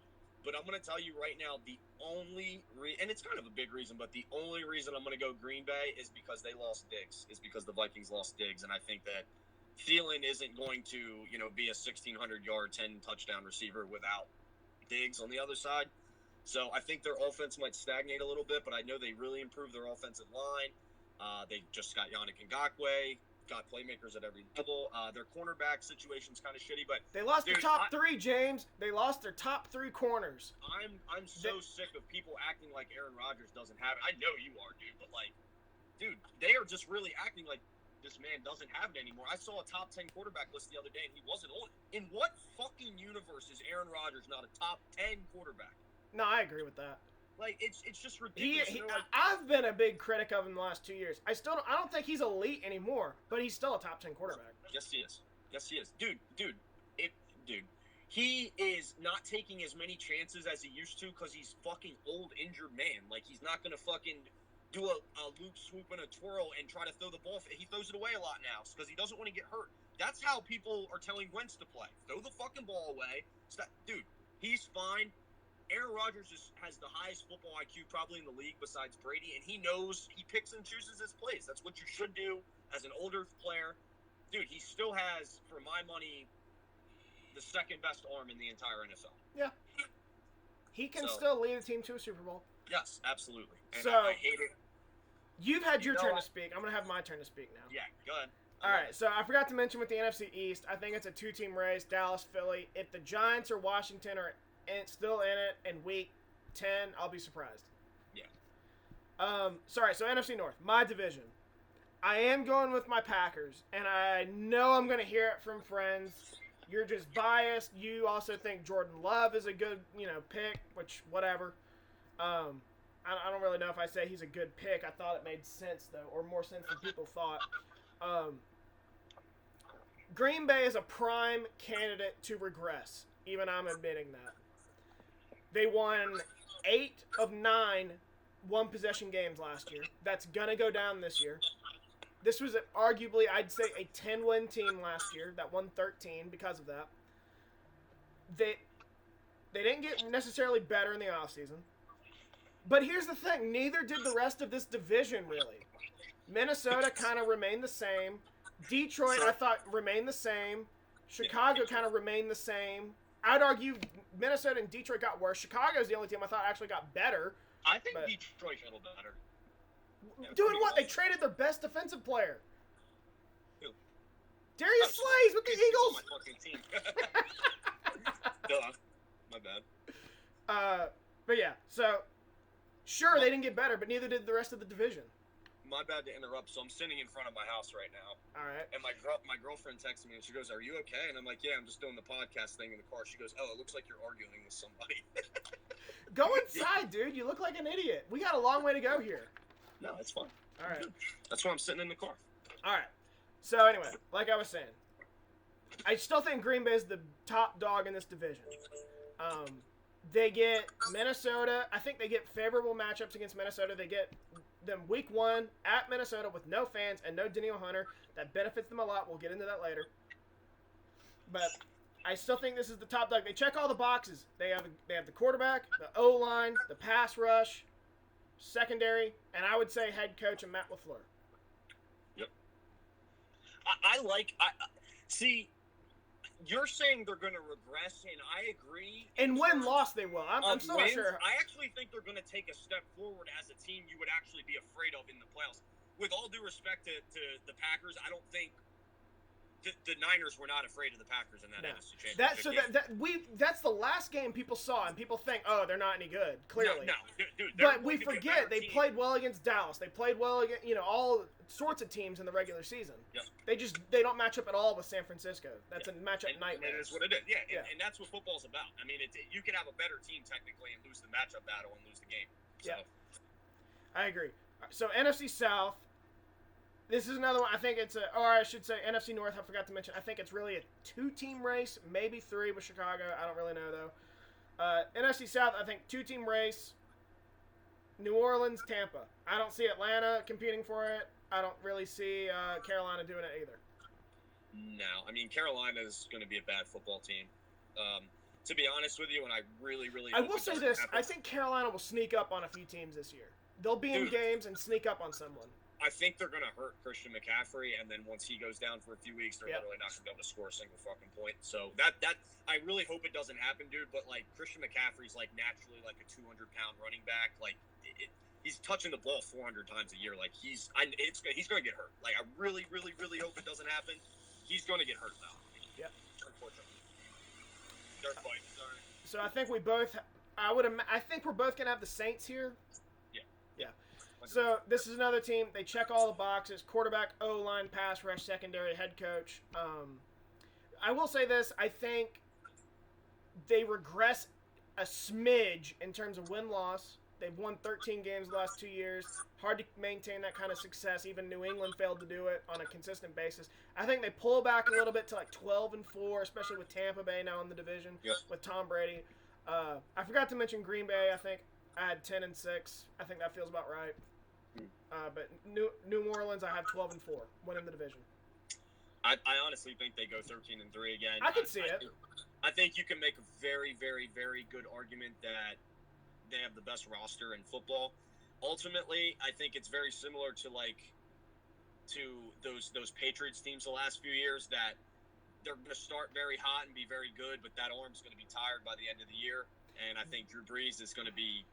But I'm going to tell you right now, the only and it's kind of a big reason, but the only reason I'm going to go Green Bay is because they lost Diggs, is because the Vikings lost Diggs, and I think that Thielen isn't going to, be a 1,600-yard, 10-touchdown receiver without Diggs on the other side. So I think their offense might stagnate a little bit, but I know they really improved their offensive line. They just got Yannick Ngakoue. Got playmakers at every level. Their cornerback situation's kind of shitty, but they lost their top 3, James. They lost their top 3 corners. I'm so sick of people acting like Aaron Rodgers doesn't have it. I know you are, dude, but dude, they are just really acting like this man doesn't have it anymore. I saw a top 10 quarterback list the other day, and he wasn't on it. In what fucking universe is Aaron Rodgers not a top 10 quarterback? No, I agree with that. It's just ridiculous. I've been a big critic of him the last 2 years. I don't think he's elite anymore, but he's still a top 10 quarterback. Yes, he is. Dude, he is not taking as many chances as he used to because he's fucking old, injured man. He's not going to fucking do a loop, swoop, and a twirl and try to throw the ball. He throws it away a lot now because he doesn't want to get hurt. That's how people are telling Wentz to play. Throw the fucking ball away. Dude, he's fine. Aaron Rodgers has the highest football IQ probably in the league besides Brady, and he picks and chooses his plays. That's what you should do as an older player. Dude, he still has, for my money, the second best arm in the entire NFL. Yeah. He can still lead the team to a Super Bowl. Yes, absolutely. And so, I hate it. You've had your turn to speak. I'm going to have my turn to speak now. Yeah, go ahead. All right, so I forgot to mention with the NFC East, I think it's a 2-team race, Dallas, Philly. If the Giants or Washington are still in it in week 10, I'll be surprised. Yeah. Sorry, so NFC North, my division. I am going with my Packers, and I know I'm going to hear it from friends. you're just biased. You also think Jordan Love is a good, pick, which, whatever. I don't really know if I say he's a good pick. I thought it made sense, though, or more sense than people thought. Green Bay is a prime candidate to regress. Even I'm admitting that. They won 8 of 9 one-possession games last year. That's going to go down this year. This was arguably, I'd say, a 10-win team last year that won 13 because of that. They didn't get necessarily better in the offseason. But here's the thing. Neither did the rest of this division, really. Minnesota kind of remained the same. Detroit, I thought, remained the same. Chicago kind of remained the same. I'd argue Minnesota and Detroit got worse. Chicago's the only team I thought actually got better. I think Detroit's a little better. Doing what? They traded their best defensive player. Who? Darius Slays with the Eagles. My fucking team. Duh. My bad. But yeah, so sure they didn't get better, but neither did the rest of the division. My bad to interrupt. So I'm sitting in front of my house right now. All right. And my girlfriend texted me and she goes, "Are you okay?" And I'm like, "Yeah, I'm just doing the podcast thing in the car." She goes, "Oh, it looks like you're arguing with somebody." Go inside, dude. You look like an idiot. We got a long way to go here. No, it's fine. All right. That's why I'm sitting in the car. All right. So anyway, like I was saying, I still think Green Bay is the top dog in this division. They get Minnesota. I think they get favorable matchups against Minnesota. They get them week 1 at Minnesota with no fans and no Danielle Hunter. That benefits them a lot. We'll get into that later. But I still think this is the top dog. They check all the boxes. They have the quarterback, the O-line, the pass rush, secondary, and I would say head coach and Matt LaFleur. Yep. See, you're saying they're going to regress, and I agree. And win-loss they will. I'm still not sure. I actually think they're going to take a step forward as a team you would actually be afraid of in the playoffs. With all due respect to the Packers, I don't think the Niners were not afraid of the Packers in that NFC Championship game. That's the last game people saw, and people think, oh, they're not any good. Clearly, no, dude. But we forget they played well against Dallas. They played well against all sorts of teams in the regular season. Yep. They don't match up at all with San Francisco. That's a matchup nightmare. And that's what it is. Yeah. And that's what football's about. I mean, you can have a better team technically and lose the matchup battle and lose the game. So. Yeah, I agree. So NFC South. This is another one. I think it's I should say NFC North. I forgot to mention. I think it's really a 2-team race, maybe 3 with Chicago. I don't really know though. NFC South, I think 2-team race. New Orleans, Tampa. I don't see Atlanta competing for it. I don't really see Carolina doing it either. No, I mean Carolina's going to be a bad football team. To be honest with you, and I really, really. I will say this: I think Carolina will sneak up on a few teams this year. They'll be in games and sneak up on someone. I think they're going to hurt Christian McCaffrey, and then once he goes down for a few weeks, they're literally not going to be able to score a single fucking point. So that I really hope it doesn't happen, dude. But like Christian McCaffrey's like naturally like a 200-pound running back. Like he's touching the ball 400 times a year. Like he's going to get hurt. Like I really, really, really hope it doesn't happen. He's going to get hurt though. Yeah. Unfortunately. They're fighting. Sorry. So I think we're both gonna have the Saints here. Yeah. So this is another team. They check all the boxes: quarterback, O-line, pass rush, secondary, head coach. I will say this: I think they regress a smidge in terms of win-loss. They've won 13 games the last 2 years. Hard to maintain that kind of success. Even New England failed to do it on a consistent basis. I think they pull back a little bit to like 12-4, especially with Tampa Bay now in the division with Tom Brady. I forgot to mention Green Bay. I think I had 10-6. I think that feels about right. But New Orleans, I have 12-4, winning the division. I honestly think they go 13-3 again. I can see it. I think you can make a very, very, very good argument that they have the best roster in football. Ultimately, I think it's very similar to those Patriots teams the last few years that they're going to start very hot and be very good, but that arm's going to be tired by the end of the year. And I think Drew Brees is going to be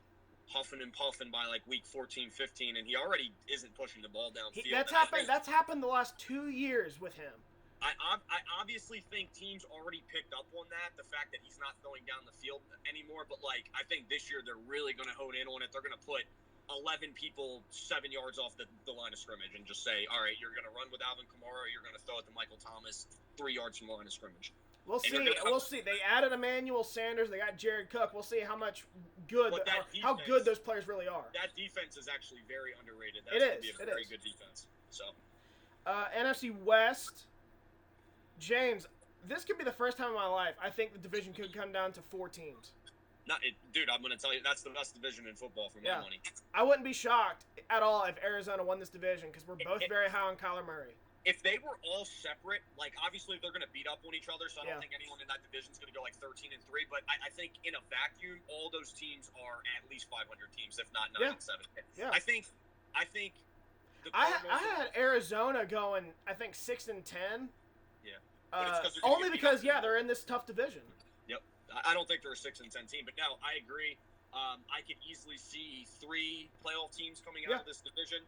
huffing and puffing by like week 14, 15, and he already isn't pushing the ball downfield. That's happened the last 2 years with him. I obviously think teams already picked up on that, the fact that he's not throwing down the field anymore. But like, I think this year they're really going to hone in on it. They're going to put 11 people 7 yards off the line of scrimmage and just say, all right, you're going to run with Alvin Kamara, or you're going to throw it to Michael Thomas 3 yards from the line of scrimmage. We'll And you're see. gonna have- We'll see. They added Emmanuel Sanders. They got Jared Cook. We'll see how much good, But that how defense- good those players really are. That defense is actually very underrated. It That's going to is, be it a very is. good defense. So, NFC West. James, this could be the first time in my life I think the division could come down to 4 teams. dude, I'm going to tell you, that's the best division in football for my Yeah. money. I wouldn't be shocked at all if Arizona won this division because we're both very high on Kyler Murray. If they were all separate, like obviously they're going to beat up on each other, so I don't Yeah. think anyone in that division is going to go like 13-3. But I think in a vacuum, all those teams are at least 500 teams, if not 9-7. Yeah. I think the I Cardinals. had Arizona going, I think 6-10. Yeah. But it's 'cause they're gonna Only get beat because up. they're in this tough division. I don't think they're a 6-10 team, but no, I agree. I could easily see 3 playoff teams coming out Yeah. of this division.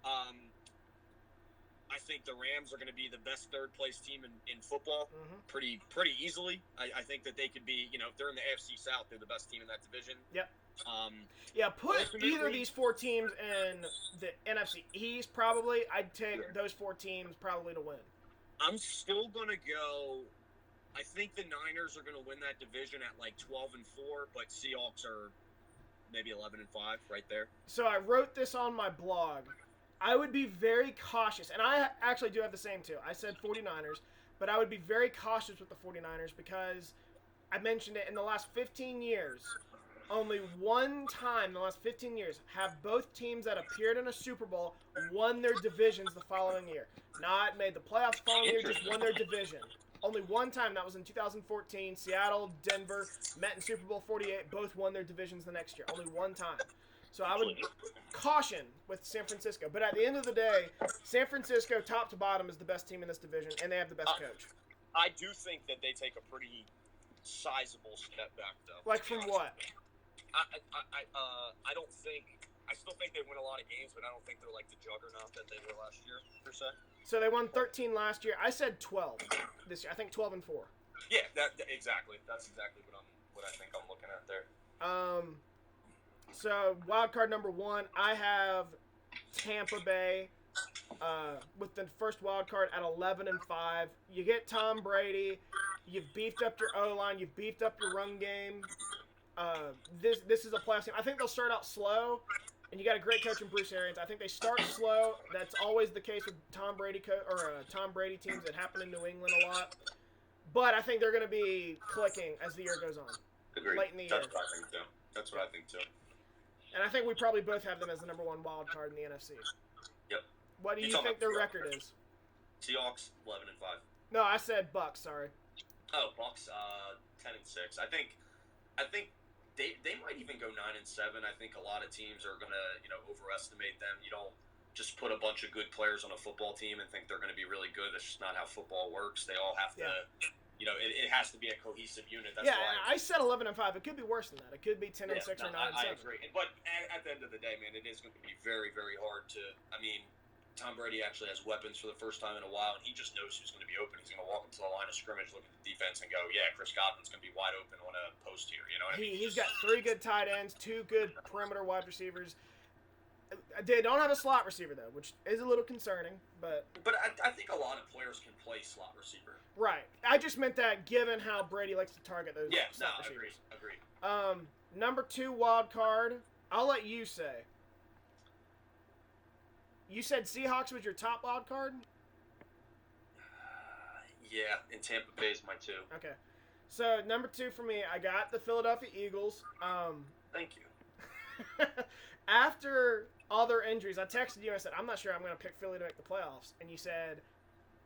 I think the Rams are going to be the best third place team in football hmm pretty easily. I think that they could be, if they're in the AFC South, they're the best team in that division. Yep. Um, Yeah, put Ultimately- either of these 4 teams in the NFC East. Probably, I'd take Sure. those 4 teams probably to win. I'm still going to go. I think the Niners are going to win that division at like 12-4, but Seahawks are maybe 11-5 right there. So I wrote this on my blog. I would be very cautious, and I actually do have the same too. I said 49ers, but I would be very cautious with the 49ers because I mentioned it in the last 15 years. Only one time in the last 15 years have both teams that appeared in a Super Bowl won their divisions the following year. Not made the playoffs the following year, just won their division. Only one time, that was in 2014. Seattle, Denver met in Super Bowl 48. Both won their divisions the next year. Only one time. So I would caution with San Francisco. But at the end of the day, San Francisco, top to bottom, is the best team in this division, and they have the best coach. I do think that they take a pretty sizable step back, though. Like from what? I don't think. I still think they win a lot of games, but I don't think they're like the juggernaut that they were last year, per se. So they won 13 last year. I said 12 this year. I think 12-4. Yeah, exactly. That's exactly what I think I'm looking at there. So wild card number 1, I have Tampa Bay with the first wild card at 11-5. You get Tom Brady. You've beefed up your O-line. You've beefed up your run game. This is a playoff team. I think they'll start out slow, and you got a great coach in Bruce Arians. I think they start slow. That's always the case with Tom Brady teams that happen in New England a lot. But I think they're going to be clicking as the year goes on. Agreed. Late in the That's year. what I think too. That's what I think too. And I think we probably both have them as the number 1 wild card in the NFC. Yep. What do You you talking think their about record is? Seahawks 11-5. No, I said Bucks. Sorry. Oh, Bucks 10-6. I think they might even go 9-7. I think a lot of teams are gonna overestimate them. You don't just put a bunch of good players on a football team and think they're going to be really good. That's just not how football works. They all have to. It has to be a cohesive unit. That's Yeah, why I said 11-5. It could be worse than that. It could be 10-6 or 9-7. I agree. But at the end of the day, man, it is going to be very, very hard to. I mean, Tom Brady actually has weapons for the first time in a while, and he just knows who's going to be open. He's going to walk into the line of scrimmage, look at the defense, and go, "Yeah, Chris Godwin's going to be wide open on a post here." You know what I mean? He's got 3 good tight ends, 2 good perimeter wide receivers. They don't have a slot receiver though, which is a little concerning. But I think a lot of players can play slot receiver. right, I just meant that given how Brady likes to target those Yeah, slot no, receivers. agreed. Number 2 wild card. I'll let you say. You said Seahawks was your top wild card? Yeah, and Tampa Bay is my 2. Okay. So, number 2 for me, I got the Philadelphia Eagles. Thank you. After all their injuries, I texted you and I said, I'm not sure I'm going to pick Philly to make the playoffs. And you said,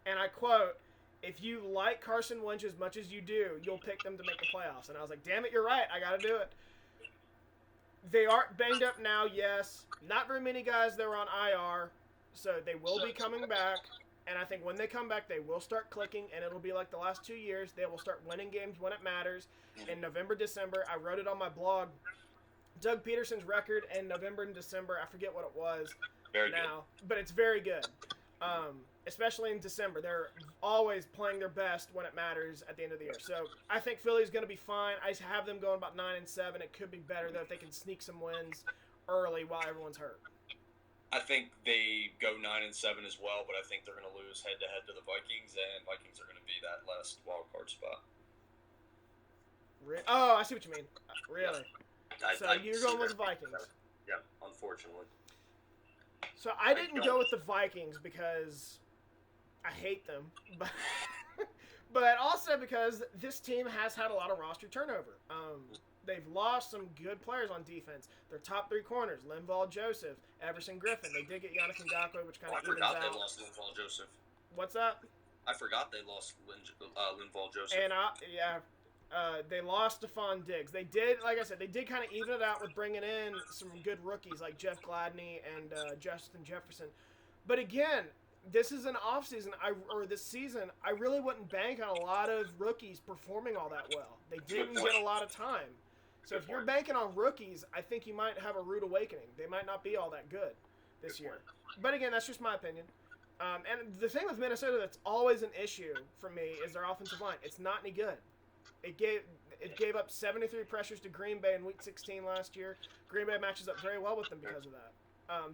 and I quote, if you like Carson Wentz as much as you do, you'll pick them to make the playoffs. And I was like, damn it, you're right. I got to do it. They are banged up now, yes. Not very many guys that were on IR, so they will be coming back. And I think when they come back, they will start clicking, and it'll be like the last 2 years. They will start winning games when it matters. In November, December, I wrote it on my blog. Doug Peterson's record in November and December, I forget what it was Very now, but it's very good. Especially in December. They're always playing their best when it matters at the end of the year. So I think Philly's going to be fine. I have them going about 9-7. It could be better, though, if they can sneak some wins early while everyone's hurt. I think they go 9-7 as well, but I think they're going to lose head-to-head to the Vikings, and Vikings are going to be that last wild card spot. Oh, I see what you mean. Really? So you're see going with the their- Vikings. Yeah, unfortunately. So I didn't go with the Vikings because I hate them, but also because this team has had a lot of roster turnover. They've lost some good players on defense. Their top 3 corners, Linval Joseph, Everson Griffin. They did get Yannick Ngakoue, which kind I of evens forgot out. they lost Linval Joseph. What's that? I forgot they lost Linval Joseph. And they lost Stephon Diggs. They did, like I said, they did kind of even it out with bringing in some good rookies like Jeff Gladney and Justin Jefferson. But again, this is an offseason, this season, I really wouldn't bank on a lot of rookies performing all that well. They didn't get a lot of time. So if you're banking on rookies, I think you might have a rude awakening. They might not be all that good this year. But again, that's just my opinion. And the thing with Minnesota that's always an issue for me is their offensive line. It's not any good. It gave up 73 pressures to Green Bay in Week 16 last year. Green Bay matches up very well with them because of that.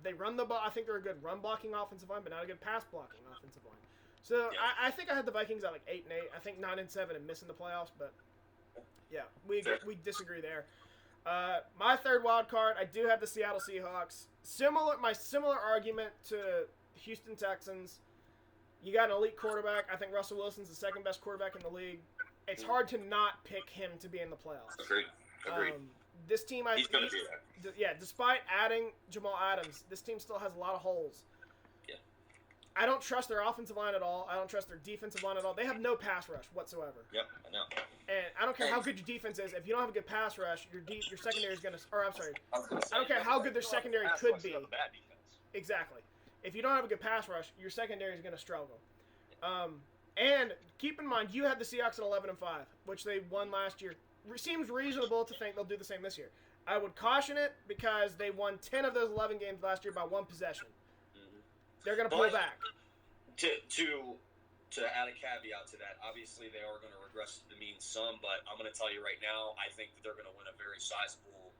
They run the ball. I think they're a good run-blocking offensive line, but not a good pass-blocking offensive line. So Yeah. I think I had the Vikings at like 8-8. I think 9-7 and missing the playoffs, but yeah, we disagree there. My third wild card, I do have the Seattle Seahawks. My similar argument to Houston Texans. You got an elite quarterback. I think Russell Wilson's the second best quarterback in the league. It's hard to not pick him to be in the playoffs. Agreed. This team, He's going to be there. Yeah, despite adding Jamal Adams, this team still has a lot of holes. Yeah. I don't trust their offensive line at all. I don't trust their defensive line at all. They have no pass rush whatsoever. Yep, I know. And I don't care how good your defense is. If you don't have a good pass rush, your secondary is going to – or I'm sorry. I don't care how good their secondary could be. Exactly. If you don't have a good pass rush, your secondary is going to struggle. And keep in mind, you had the Seahawks at 11-5, which they won last year. Seems reasonable to think they'll do the same this year. I would caution it because they won 10 of those 11 games last year by one possession. Mm-hmm. They're going to pull back. To add a caveat to that, obviously they are going to regress to the mean some, but I'm going to tell you right now, I think that they're going to win a very sizable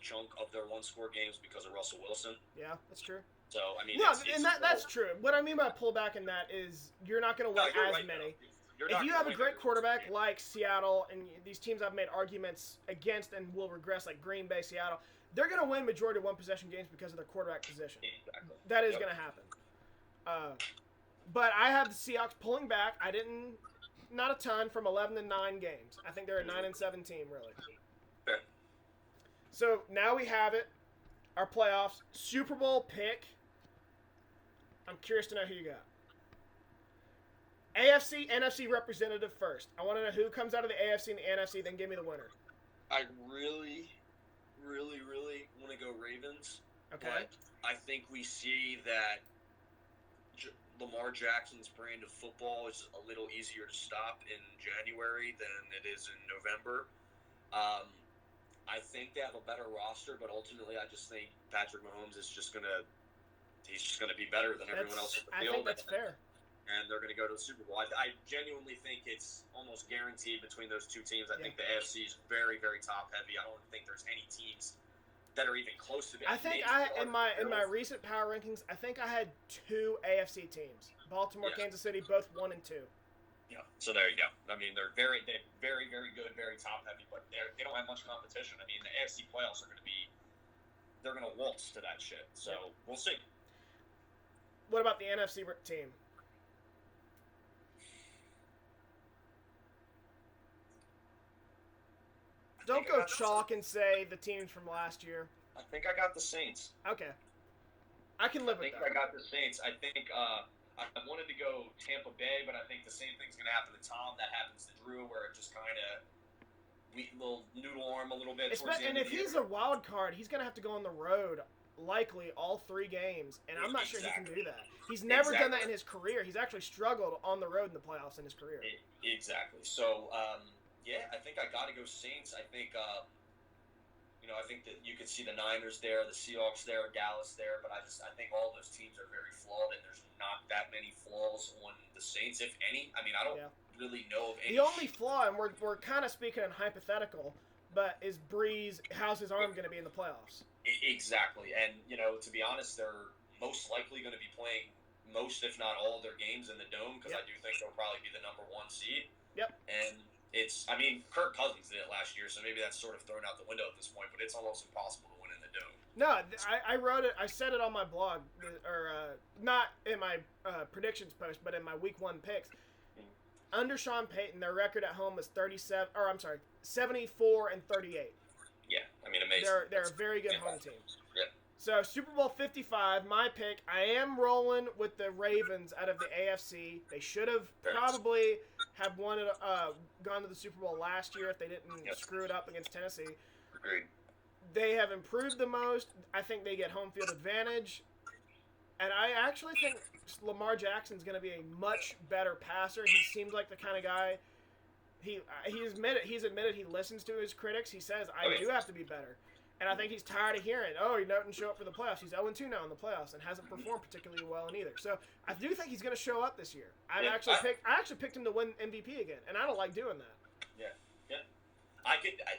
chunk of their one-score games because of Russell Wilson. Yeah, that's true. So, I mean, that's true. What I mean by pull back in that is you're not going to win as many. If you have a great quarterback like Seattle, and these teams I've made arguments against and will regress, like Green Bay, Seattle, they're going to win majority of one-possession games because of their quarterback position. Exactly. That is going to happen. But I have the Seahawks pulling back. Not a ton, from 11-9 games. I think they're a 9-7 team, really. Fair. So now we have it. Our playoffs. Super Bowl pick. I'm curious to know who you got. AFC, NFC representative first. I want to know who comes out of the AFC and the NFC, then give me the winner. I really, really, really want to go Ravens. Okay. But I think we see that Lamar Jackson's brand of football is a little easier to stop in January than it is in November. I think they have a better roster, but ultimately I just think Patrick Mahomes is just going to be better than everyone else on the field. I think that's fair. And they're going to go to the Super Bowl. I genuinely think it's almost guaranteed between those two teams. I think the AFC is very, very top heavy. I don't think there's any teams that are even close to that. I think in my recent power rankings, I think I had 2 AFC teams. Baltimore, Kansas City, both 1 and 2. Yeah. So there you go. I mean, they're very, very good, very top heavy, but they don't have much competition. I mean, the AFC playoffs are going to be, they're going to waltz to that shit. So we'll see. What about the NFC team? Don't go chalk and say the teams from last year. I think I got the Saints. Okay. I can live with that. I got the Saints. I think I wanted to go Tampa Bay, but I think the same thing's going to happen to Tom that happens to Drew, where it just kind of will noodle arm a little bit. And if he's a wild card, he's going to have to go on the road, likely all 3 games, and I'm not sure he can do that. He's never done that in his career. He's actually struggled on the road in the playoffs in his career. Exactly. So, I think I got to go Saints. I think, I think that you could see the Niners there, the Seahawks there, Dallas there, but I think all those teams are very flawed, and there's not that many flaws on the Saints, if any. I mean, I don't really know of any. The only flaw, and we're kind of speaking in hypothetical, but is Breeze, how's his arm going to be in the playoffs? Exactly. And, to be honest, they're most likely going to be playing most, if not all, of their games in the Dome, because I do think they'll probably be the number 1 seed. Yep. And I mean, Kirk Cousins did it last year, so maybe that's sort of thrown out the window at this point. But it's almost impossible to win in the dome. No, I wrote it. I said it on my blog, or not in my predictions post, but in my week 1 picks. Under Sean Payton, their record at home was 74 and 38. Yeah, I mean, amazing. They're a very good home team. Yeah. So Super Bowl 55, my pick. I am rolling with the Ravens out of the AFC. They should have probably have gone to the Super Bowl last year if they didn't screw it up against Tennessee. Agreed. They have improved the most. I think they get home field advantage. And I actually think Lamar Jackson's going to be a much better passer. He seems like the kind of guy. He's admitted he listens to his critics. He says, I do have to be better. And I think he's tired of hearing, he didn't show up for the playoffs. He's 0-2 now in the playoffs and hasn't performed particularly well in either. So I do think he's going to show up this year. I actually picked him to win MVP again, and I don't like doing that. Yeah.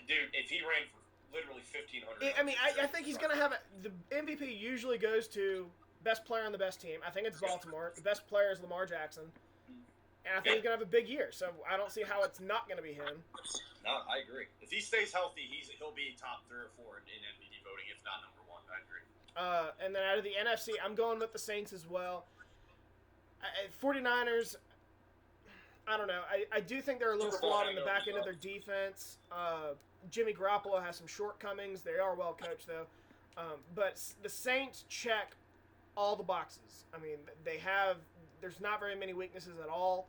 Dude, if he ran for literally 1,500. I think he's going to have the MVP usually goes to best player on the best team. I think it's Baltimore. The best player is Lamar Jackson. And I think he's going to have a big year, so I don't see how it's not going to be him. No, I agree. If he stays healthy, he'll be top 3 or 4 in MVP voting, if not number 1. I agree. And then out of the NFC, I'm going with the Saints as well. 49ers, I don't know. I do think they're a little flawed in the back end of their defense. Jimmy Garoppolo has some shortcomings. They are well coached, though. But the Saints check all the boxes. I mean, there's not very many weaknesses at all.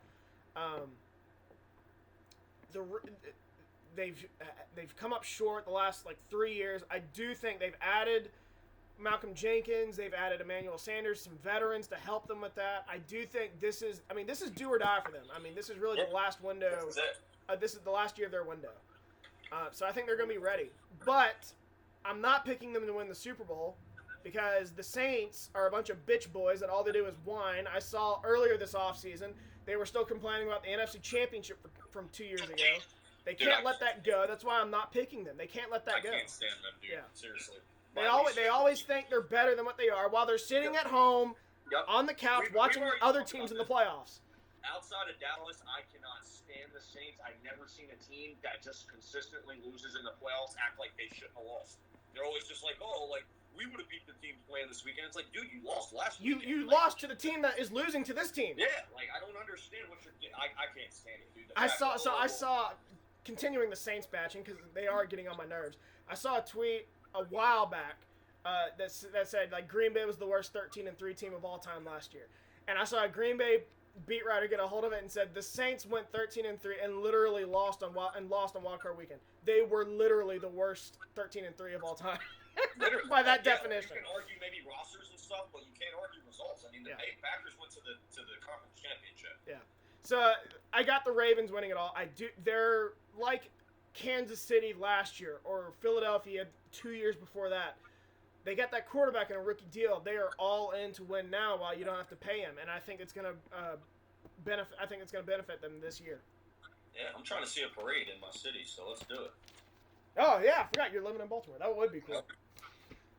They've come up short the last 3 years. I do think they've added Malcolm Jenkins. They've added Emmanuel Sanders, some veterans to help them with that. I do think this is do or die for them. I mean, this is really the last window. This is the last year of their window. So I think they're going to be ready. But I'm not picking them to win the Super Bowl because the Saints are a bunch of bitch boys that all they do is whine. I saw earlier this offseason they were still complaining about the NFC Championship from 2 years ago. They can't let that go. That's why I'm not picking them. They can't let that go. I can't stand them, dude. Yeah. Seriously. They always think they're better than what they are while they're sitting at home on the couch watching other teams in the playoffs. Outside of Dallas, I cannot stand the Saints. I've never seen a team that just consistently loses in the playoffs act like they shouldn't have lost. They're always just like, we would have beat the team playing this weekend. It's like, dude, you lost last week. You lost to the team that is losing to this team. Yeah, I don't understand what you're doing. I can't stand it, dude. I saw, continuing the Saints batching because they are getting on my nerves. I saw a tweet a while back that said Green Bay was the worst 13-3 team of all time last year, and I saw a Green Bay beat writer get a hold of it and said the Saints went 13-3 and literally lost on Wild Card Weekend. They were literally the worst 13-3 of all time. By that definition. You can argue maybe rosters and stuff, but you can't argue results. I mean, the Packers went to the conference championship. Yeah. So I got the Ravens winning it all. They're like Kansas City last year or Philadelphia 2 years before that. They got that quarterback in a rookie deal. They are all in to win now while you don't have to pay him, and I think it's gonna benefit. I think it's gonna benefit them this year. Yeah, I'm trying to see a parade in my city, so let's do it. Oh yeah, I forgot you're living in Baltimore. That would be cool.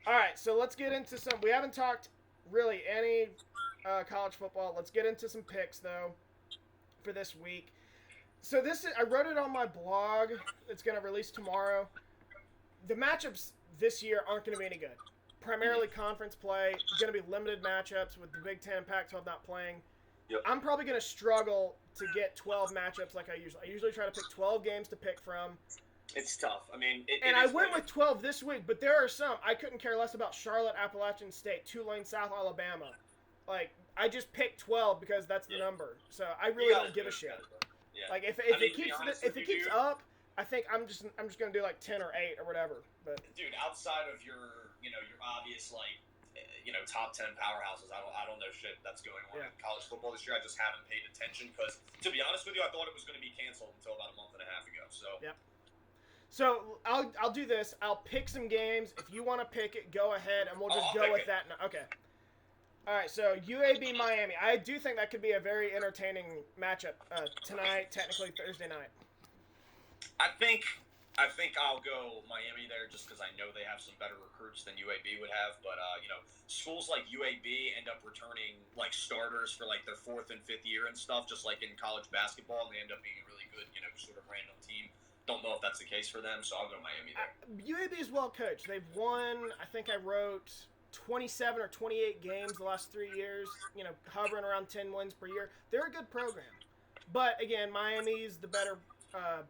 All right, so let's get into some. We haven't talked really any college football. Let's get into some picks though for this week. So I wrote it on my blog. It's gonna release tomorrow. The matchups this year aren't going to be any good. Primarily conference play. Going to be limited matchups with the Big Ten and Pac-12 not playing. Yep. I'm probably going to struggle to get 12 matchups like I usually try to pick 12 games to pick from. It's tough. I mean, I went with 12 this week, but there are some I couldn't care less about. Charlotte, Appalachian State, Tulane, South Alabama. I just picked 12 because that's the number. So I really don't give a shit. Yeah. If it keeps up, I think I'm just gonna do 10 or 8 or whatever. But dude, outside of your obvious top 10 powerhouses, I don't know shit that's going on in college football this year. I just haven't paid attention because, to be honest with you, I thought it was going to be canceled until about a month and a half ago. So yep. So I'll do this. I'll pick some games. If you want to pick it, go ahead, and we'll just go with that. Okay. All right. So UAB Miami. I do think that could be a very entertaining matchup tonight. Technically Thursday night. I think I think I'll go Miami there just because I know they have some better recruits than UAB would have. But, schools like UAB end up returning, like, starters for, like, their 4th and 5th year and stuff, just like in college basketball, and they end up being a really good, sort of random team. Don't know if that's the case for them, so I'll go Miami there. UAB is well coached. They've won, I think I wrote 27 or 28 games the last 3 years, hovering around 10 wins per year. They're a good program. But, again, Miami's the better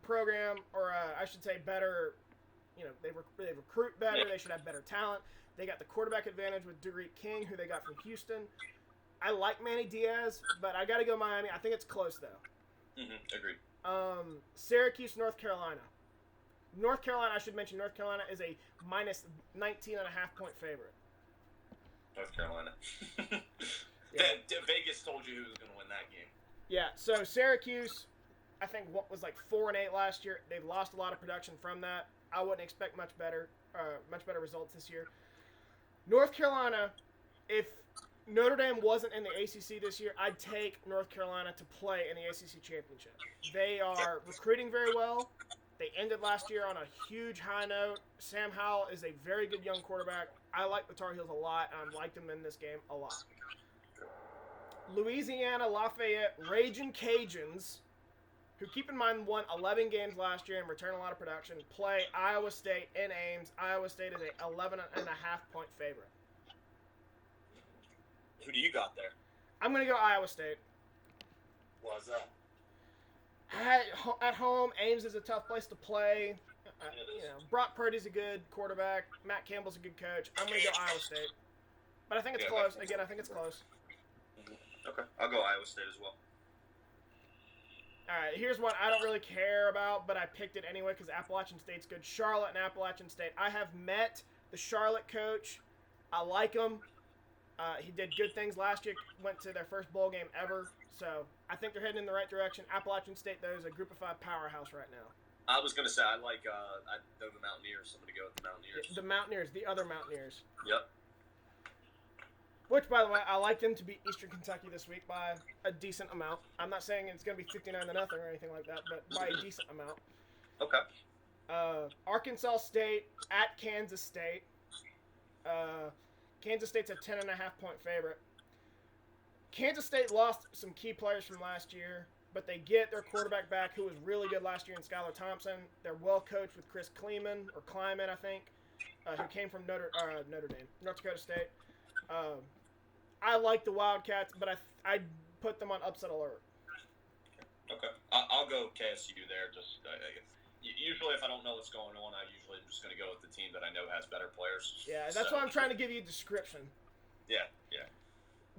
program, or I should say better, they recruit better. Yeah. They should have better talent. They got the quarterback advantage with Derek King, who they got from Houston. I like Manny Diaz, but I got to go Miami. I think it's close, though. Agreed. Syracuse, North Carolina. North Carolina, I should mention, North Carolina is a minus 19.5-point favorite. North Carolina. Yeah. Vegas told you who was going to win that game. Yeah, so Syracuse, I think what was like 4-8 last year. They've lost a lot of production from that. I wouldn't expect much better results this year. North Carolina, if Notre Dame wasn't in the ACC this year, I'd take North Carolina to play in the ACC championship. They are recruiting very well. They ended last year on a huge high note. Sam Howell is a very good young quarterback. I like the Tar Heels a lot, and I liked them in this game a lot. Louisiana Lafayette Ragin' Cajuns, who, keep in mind, won 11 games last year and returned a lot of production, play Iowa State in Ames. Iowa State is a 11.5-point favorite. Who do you got there? I'm going to go Iowa State. Why's that? At home, Ames is a tough place to play. Brock Purdy's a good quarterback. Matt Campbell's a good coach. I'm going to go Iowa State. But I think it's close. Again, I think it's close. Okay, I'll go Iowa State as well. All right, here's one I don't really care about, but I picked it anyway because Appalachian State's good. Charlotte and Appalachian State. I have met the Charlotte coach. I like him. He did good things last year. Went to their first bowl game ever. So I think they're heading in the right direction. Appalachian State, though, is a Group of 5 powerhouse right now. I was going to say, I know the Mountaineers. I'm going to go with the Mountaineers. The Mountaineers, the other Mountaineers. Yep. Which, by the way, I like them to beat Eastern Kentucky this week by a decent amount. I'm not saying it's going to be 59-0 or anything like that, but by a decent amount. Okay. Arkansas State at Kansas State. Kansas State's a 10.5-point favorite. Kansas State lost some key players from last year, but they get their quarterback back, who was really good last year in Skylar Thompson. They're well coached with Chris Kleiman, I think, who came from Notre Dame, North Dakota State. I like the Wildcats, but I'd put them on upset alert. Okay. I'll go KSU there. Usually, if I don't know what's going on, I usually am just going to go with the team that I know has better players. Yeah, that's why I'm trying to give you a description. Yeah.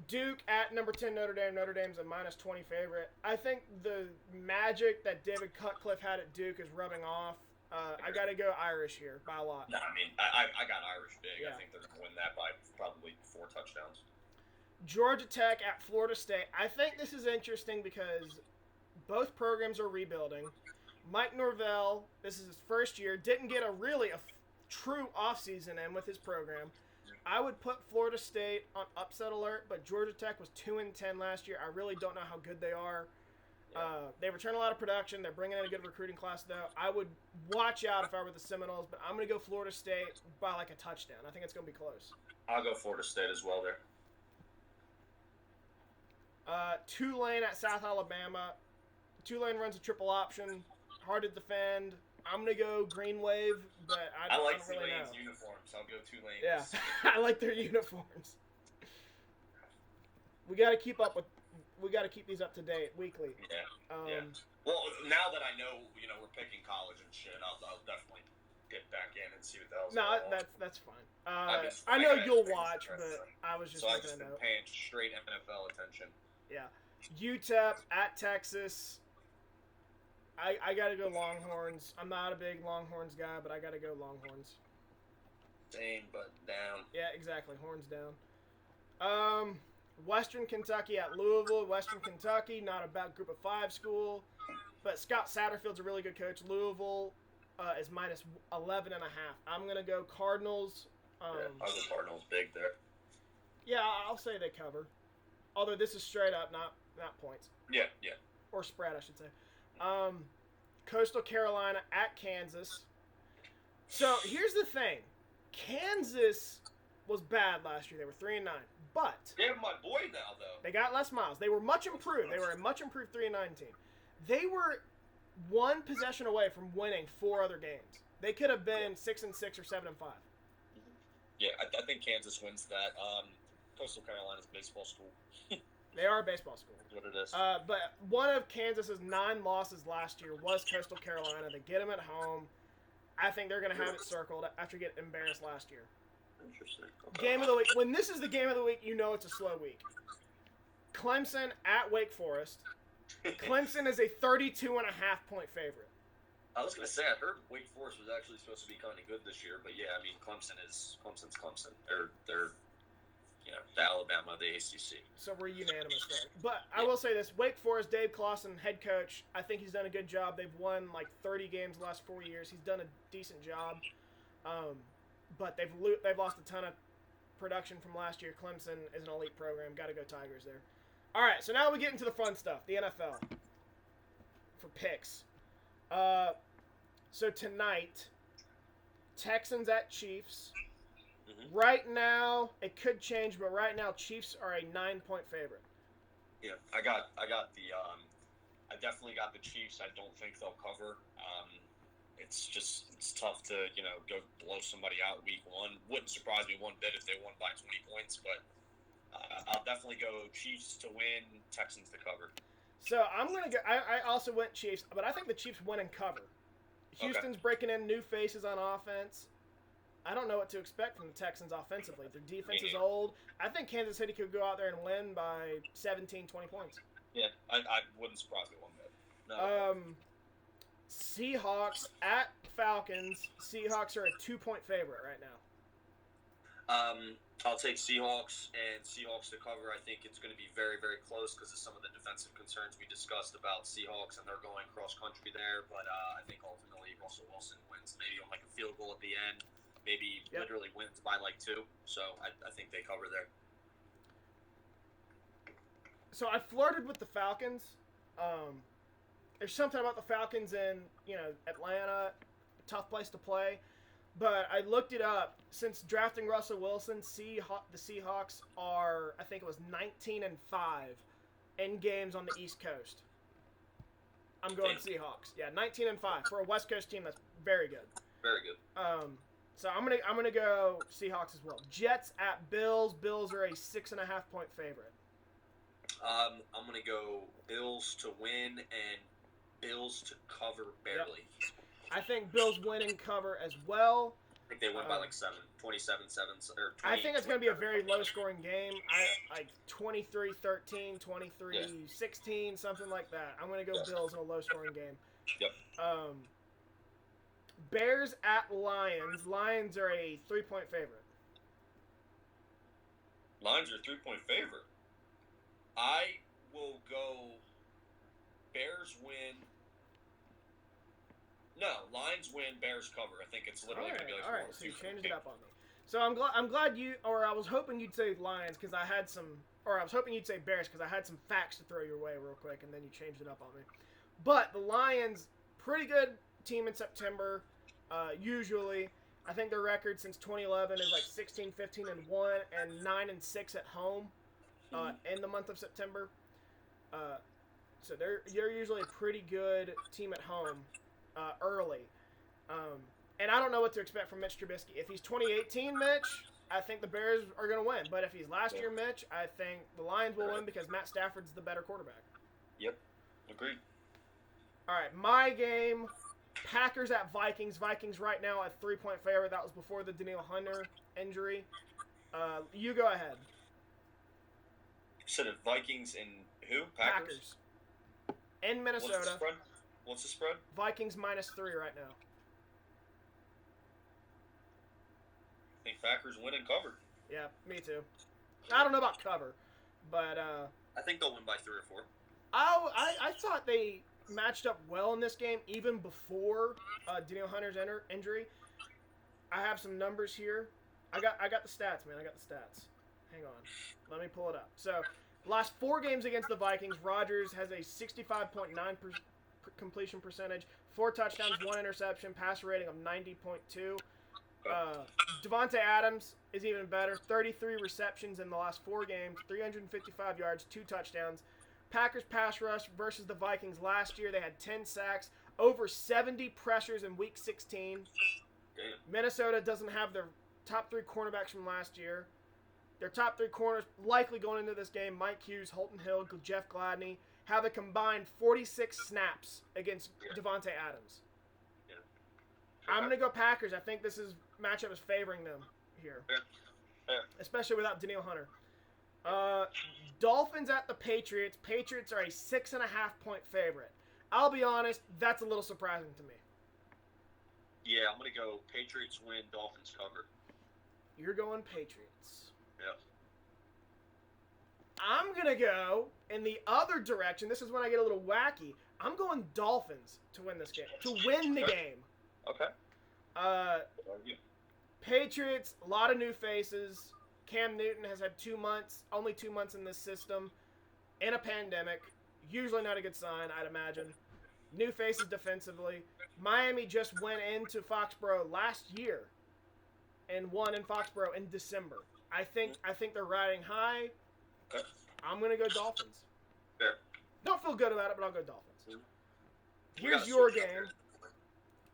Duke at number 10 Notre Dame. Notre Dame's a minus 20 favorite. I think the magic that David Cutcliffe had at Duke is rubbing off. I got to go Irish here by a lot. No, I mean, I got Irish big. Yeah. I think they're going to win that by probably 4 touchdowns. Georgia Tech at Florida State. I think this is interesting because both programs are rebuilding. Mike Norvell, this is his first year, didn't get a true offseason in with his program. I would put Florida State on upset alert, but Georgia Tech was 2-10 last year. I really don't know how good they are. They return a lot of production. They're bringing in a good recruiting class, though. I would watch out if I were the Seminoles, but I'm going to go Florida State by like a touchdown. I think it's going to be close. I'll go Florida State as well there. Tulane at South Alabama. Tulane runs a triple option. Hard to defend. I'm going to go Green Wave, but I don't really know. Tulane's uniforms. I'll go Tulane. Yeah, I like their uniforms. We got to keep these up to date weekly. Yeah. Well, now that I know, we're picking college and shit, I'll definitely get back in and see what the hell's going on. That's fine. I know you'll watch, but I was just so making I just a note. been paying straight NFL attention. Yeah. UTEP at Texas. I got to go Longhorns. I'm not a big Longhorns guy, but I got to go Longhorns. Same, but down. Yeah, exactly. Horns down. Western Kentucky at Louisville. Western Kentucky, not a bad Group of 5 school, but Scott Satterfield's a really good coach. Louisville is minus 11.5. I'm going to go Cardinals. I'll go Cardinals big there. Yeah, I'll say they cover. Although this is straight up, not points. Yeah. Or spread, I should say. Coastal Carolina at Kansas. So here's the thing, Kansas was bad last year. They were 3-9, but They have my boy now, though. they got Les Miles. They were much improved. They were a much improved 3-9 team. They were one possession away from winning 4 other games. They could have been 6-6 or 7-5. Yeah, I think Kansas wins that. Coastal Carolina's baseball school. They are a baseball school. That's what it is. But one of Kansas's 9 losses last year was Coastal Carolina. They get them at home. I think they're going to have it circled after getting embarrassed last year. Interesting. Okay. Game of the week. When this is the game of the week, you know it's a slow week. Clemson at Wake Forest. Clemson is a 32.5-point favorite. I was gonna say I heard Wake Forest was actually supposed to be kind of good this year, but yeah, I mean Clemson's Clemson. They're the Alabama of the ACC. So we're unanimous there. But I will say this: Wake Forest, Dave Clawson, head coach. I think he's done a good job. They've won like 30 games the last 4 years. He's done a decent job. But they've lost a ton of production from last year. Clemson is an elite program. Got to go Tigers there. All right, so now we get into the fun stuff, the NFL for picks. So tonight, Texans at Chiefs. Mm-hmm. Right now, it could change, but right now, Chiefs are a 9-point favorite. Yeah, I definitely got the Chiefs. I don't think they'll cover. It's tough to go blow somebody out week 1. Wouldn't surprise me one bit if they won by 20 points, but I'll definitely go Chiefs to win, Texans to cover. So I'm gonna go. I also went Chiefs, but I think the Chiefs win and cover. Houston's breaking in new faces on offense. I don't know what to expect from the Texans offensively. Their defense is old. I think Kansas City could go out there and win by 17, 20 points. Yeah, I wouldn't surprise me one bit. No. Seahawks at Falcons. Seahawks are a 2-point favorite right now. I'll take Seahawks and Seahawks to cover. I think it's going to be very, very close because of some of the defensive concerns we discussed about Seahawks, and they're going cross country there. But I think ultimately Russell Wilson wins, maybe on like a field goal at the end, maybe literally wins by like 2. So I think they cover there. So I flirted with the Falcons. There's something about the Falcons in Atlanta, tough place to play. But I looked it up. Since drafting Russell Wilson, the Seahawks are, I think it was 19-5 in games on the East Coast. I'm going Seahawks. Yeah, 19-5 for a West Coast team. That's very good. Very good. So I'm gonna go Seahawks as well. Jets at Bills. Bills are a 6.5-point favorite. I'm gonna go Bills to win and Bills to cover barely. Yep. I think Bills win and cover as well. I think they win by like 27-7 or 20. I think it's going to be a very low-scoring game. Like 23-13, 23-16, something like that. I'm going to go Bills in a low-scoring game. Yep. Bears at Lions. Lions are a 3-point favorite. Lions are a 3-point favorite. I will go Bears win. No, Lions win, Bears cover. I think it's literally going to be like all right. So you changed it up on me. So I'm glad you, or I was hoping you'd say Lions because I had some, or I was hoping you'd say Bears because I had some facts to throw your way real quick, and then you changed it up on me. But the Lions, pretty good team in September. Usually, I think their record since 2011 is like 16-15-1 and 9-6 at home in the month of September. So they're usually a pretty good team at home. Early. And I don't know what to expect from Mitch Trubisky. If he's 2018 Mitch, I think the Bears are going to win. But if he's last year Mitch, I think the Lions will win because Matt Stafford's the better quarterback. Yep. Agreed. All right, my game, Packers at Vikings. Vikings right now at 3-point favorite. That was before the Danielle Hunter injury. You go ahead. You said it, Vikings and who? Packers? In Minnesota. What's the spread? Vikings -3 right now. I think Packers win and cover. Yeah, me too. I don't know about cover, but I think they'll win by 3 or 4. I thought they matched up well in this game even before Danielle Hunter's injury. I have some numbers here. I got the stats, man. I got the stats. Hang on. Let me pull it up. So, last 4 games against the Vikings, Rodgers has a 65.9%. completion percentage, 4 touchdowns, 1 interception, passer rating of 90.2. Devontae Adams is even better. 33 receptions in the last 4 games, 355 yards, 2 touchdowns. Packers pass rush versus the Vikings last year, they had 10 sacks, over 70 pressures in Week 16. Minnesota doesn't have their top 3 cornerbacks from last year. Their top 3 corners likely going into this game, Mike Hughes, Holton Hill, Jeff Gladney, have a combined 46 snaps against Devontae Adams. Yeah. I'm going to go Packers. I think this matchup is favoring them here. Yeah. Especially without Danielle Hunter. Dolphins at the Patriots. Patriots are a 6.5 point favorite. I'll be honest, that's a little surprising to me. Yeah, I'm going to go Patriots win, Dolphins cover. You're going Patriots. Yep. I'm going to go in the other direction. This is when I get a little wacky. I'm going Dolphins to win this game. To win the game. Okay. Patriots, a lot of new faces. Cam Newton has had 2 months, only 2 months in this system, in a pandemic. Usually not a good sign, I'd imagine. New faces defensively. Miami just went into Foxborough last year and won in Foxborough in December. I think they're riding high. Okay. I'm going to go Dolphins. Fair. Don't feel good about it, but I'll go Dolphins. We Here's gotta your switch up game. here.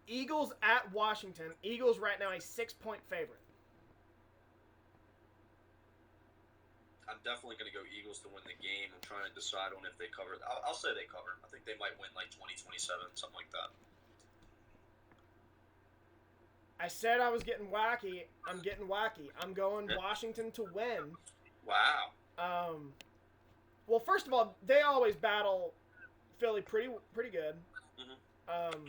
Eagles at Washington. Eagles right now a 6-point favorite. I'm definitely going to go Eagles to win the game. I'm trying to decide on if they cover. I'll say they cover. I think they might win like 20-27, something like that. I said I was getting wacky. I'm getting wacky. I'm going Washington to win. Wow. Well, first of all, they always battle Philly pretty good. Mm-hmm.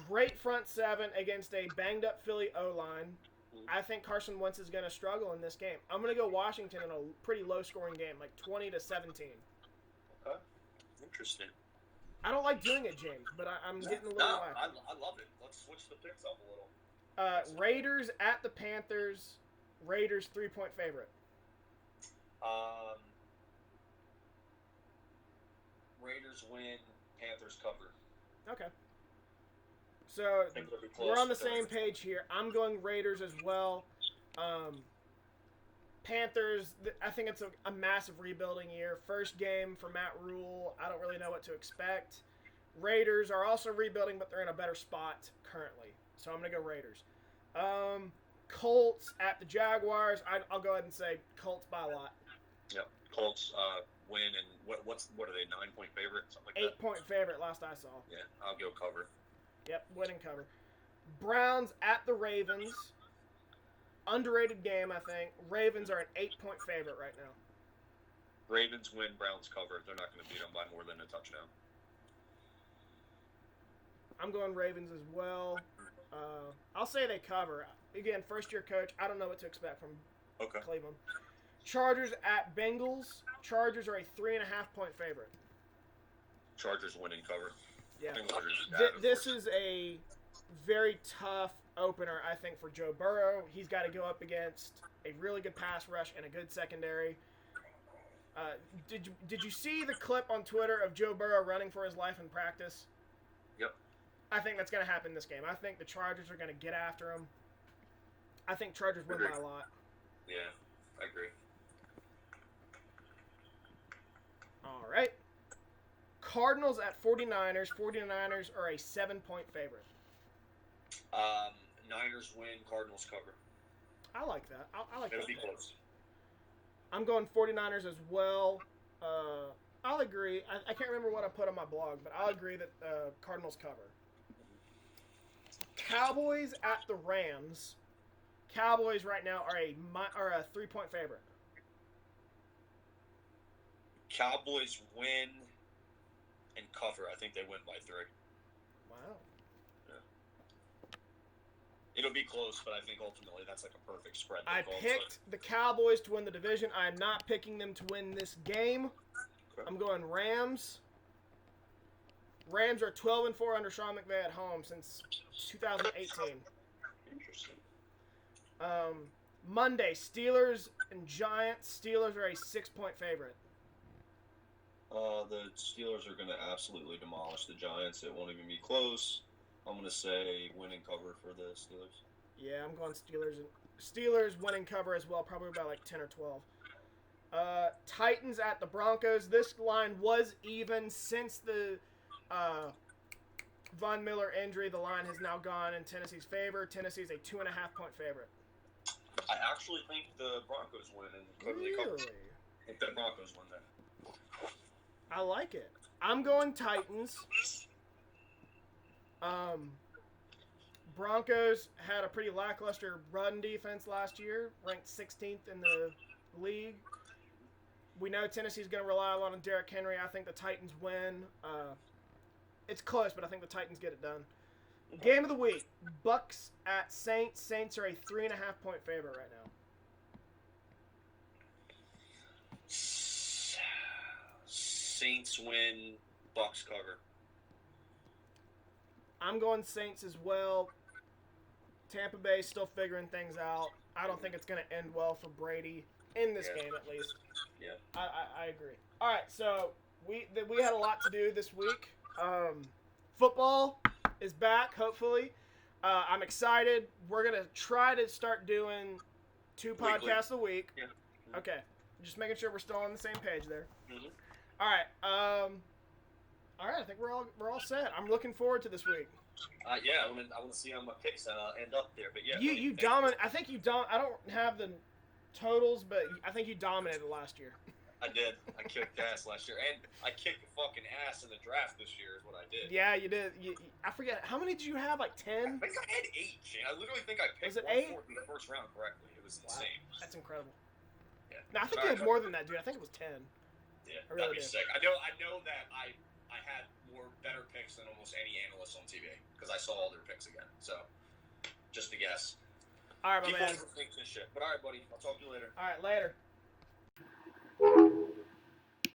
Great front seven against a banged up Philly O-line. I think Carson Wentz is going to struggle in this game. I'm going to go Washington in a pretty low-scoring game, like 20-17. Okay. Interesting. I don't like doing it, James, but I'm getting a little wacky. I love it. Let's switch the picks up a little. Raiders at the Panthers. Raiders 3-point favorite. Raiders win, Panthers cover. Okay. So I think it'll be close. we're on the same page here. I'm going Raiders as well. Panthers, I think it's a massive rebuilding year. First game for Matt Rule. I don't really know what to expect. Raiders are also rebuilding, but they're in a better spot currently. So I'm going to go Raiders. Colts at the Jaguars. I'll go ahead and say Colts by a lot. Yep. Colts win, and what are they, 9-point favorite? Something like 8-point favorite last I saw. that? Yeah, I'll go cover. Yep, win and cover. Browns at the Ravens. Underrated game, I think. Ravens are an 8-point favorite right now. Ravens win, Browns cover. They're not going to beat them by more than a touchdown. I'm going Ravens as well. I'll say they cover. Again, first-year coach. I don't know what to expect from Okay. Cleveland. Chargers at Bengals. Chargers are a 3.5-point favorite. Chargers win and cover. Yeah. I think Chargers is bad, of This course. is a very tough opener, I think, for Joe Burrow. He's got to go up against a really good pass rush and a good secondary. Did you see the clip on Twitter of Joe Burrow running for his life in practice? Yep. I think that's going to happen this game. I think the Chargers are going to get after him. I think Chargers win by a lot. Yeah, I agree. All right. Cardinals at 49ers. 49ers are a 7-point favorite. Niners win, Cardinals cover. I like that. I like It'll that. be close. I'm going 49ers as well. I'll agree. I can't remember what I put on my blog, but I'll agree that Cardinals cover. Cowboys at the Rams. Cowboys right now are a 3-point favorite. Cowboys win and cover. I think they win by 3. Wow. It'll be close, but I think ultimately that's like a perfect spread. I picked the Cowboys to win the division. I'm not picking them to win this game. Okay. I'm going Rams. Rams are 12-4 under Sean McVay at home since 2018. Interesting. Monday, Steelers and Giants. Steelers are a 6-point favorite. The Steelers are going to absolutely demolish the Giants. It won't even be close. I'm going to say win and cover for the Steelers. Yeah, I'm going Steelers. Steelers winning cover as well, probably by like 10 or 12. Titans at the Broncos. This line was even since the Von Miller injury. The line has now gone in Tennessee's favor. Tennessee's a 2.5-point favorite. I actually think the Broncos win and clearly cover. Really? I think the Broncos win there. I like it. I'm going Titans. Broncos had a pretty lackluster run defense last year, ranked 16th in the league. We know Tennessee's going to rely a lot on Derrick Henry. I think the Titans win. It's close, but I think the Titans get it done. Game of the week: Bucks at Saints. Saints are a 3.5-point favorite right now. Saints win, Bucks cover. I'm going Saints as well. Tampa Bay still figuring things out. I don't think it's going to end well for Brady in this game, at least. Yeah. I agree. All right, so we had a lot to do this week. Football is back, hopefully. I'm excited. We're going to try to start doing 2 podcasts a week. Yeah. Okay. Just making sure we're still on the same page there. Mm-hmm. All right. I think we're all set. I'm looking forward to this week. Yeah, I want to see how my picks end up there. But yeah, You dominate. I think you don't. I don't have the totals, but I think you dominated last year. I did. I kicked ass last year, and I kicked fucking ass in the draft this year. Is what I did. Yeah, you did. I forget how many did you have? Like 10? I think I had 8. Shane. I literally think I picked Was it 8? 1/4 in the first round correctly. It was insane. That's incredible. Yeah. No, I think you had more than that, dude. I think it was 10. Yeah, I really that'd be did. sick. I know that I had better picks than almost any analyst on TV because I saw all their picks again. So, just a guess. All right, my People man. overthink this shit. But all right, buddy. I'll talk to you later. All right, later.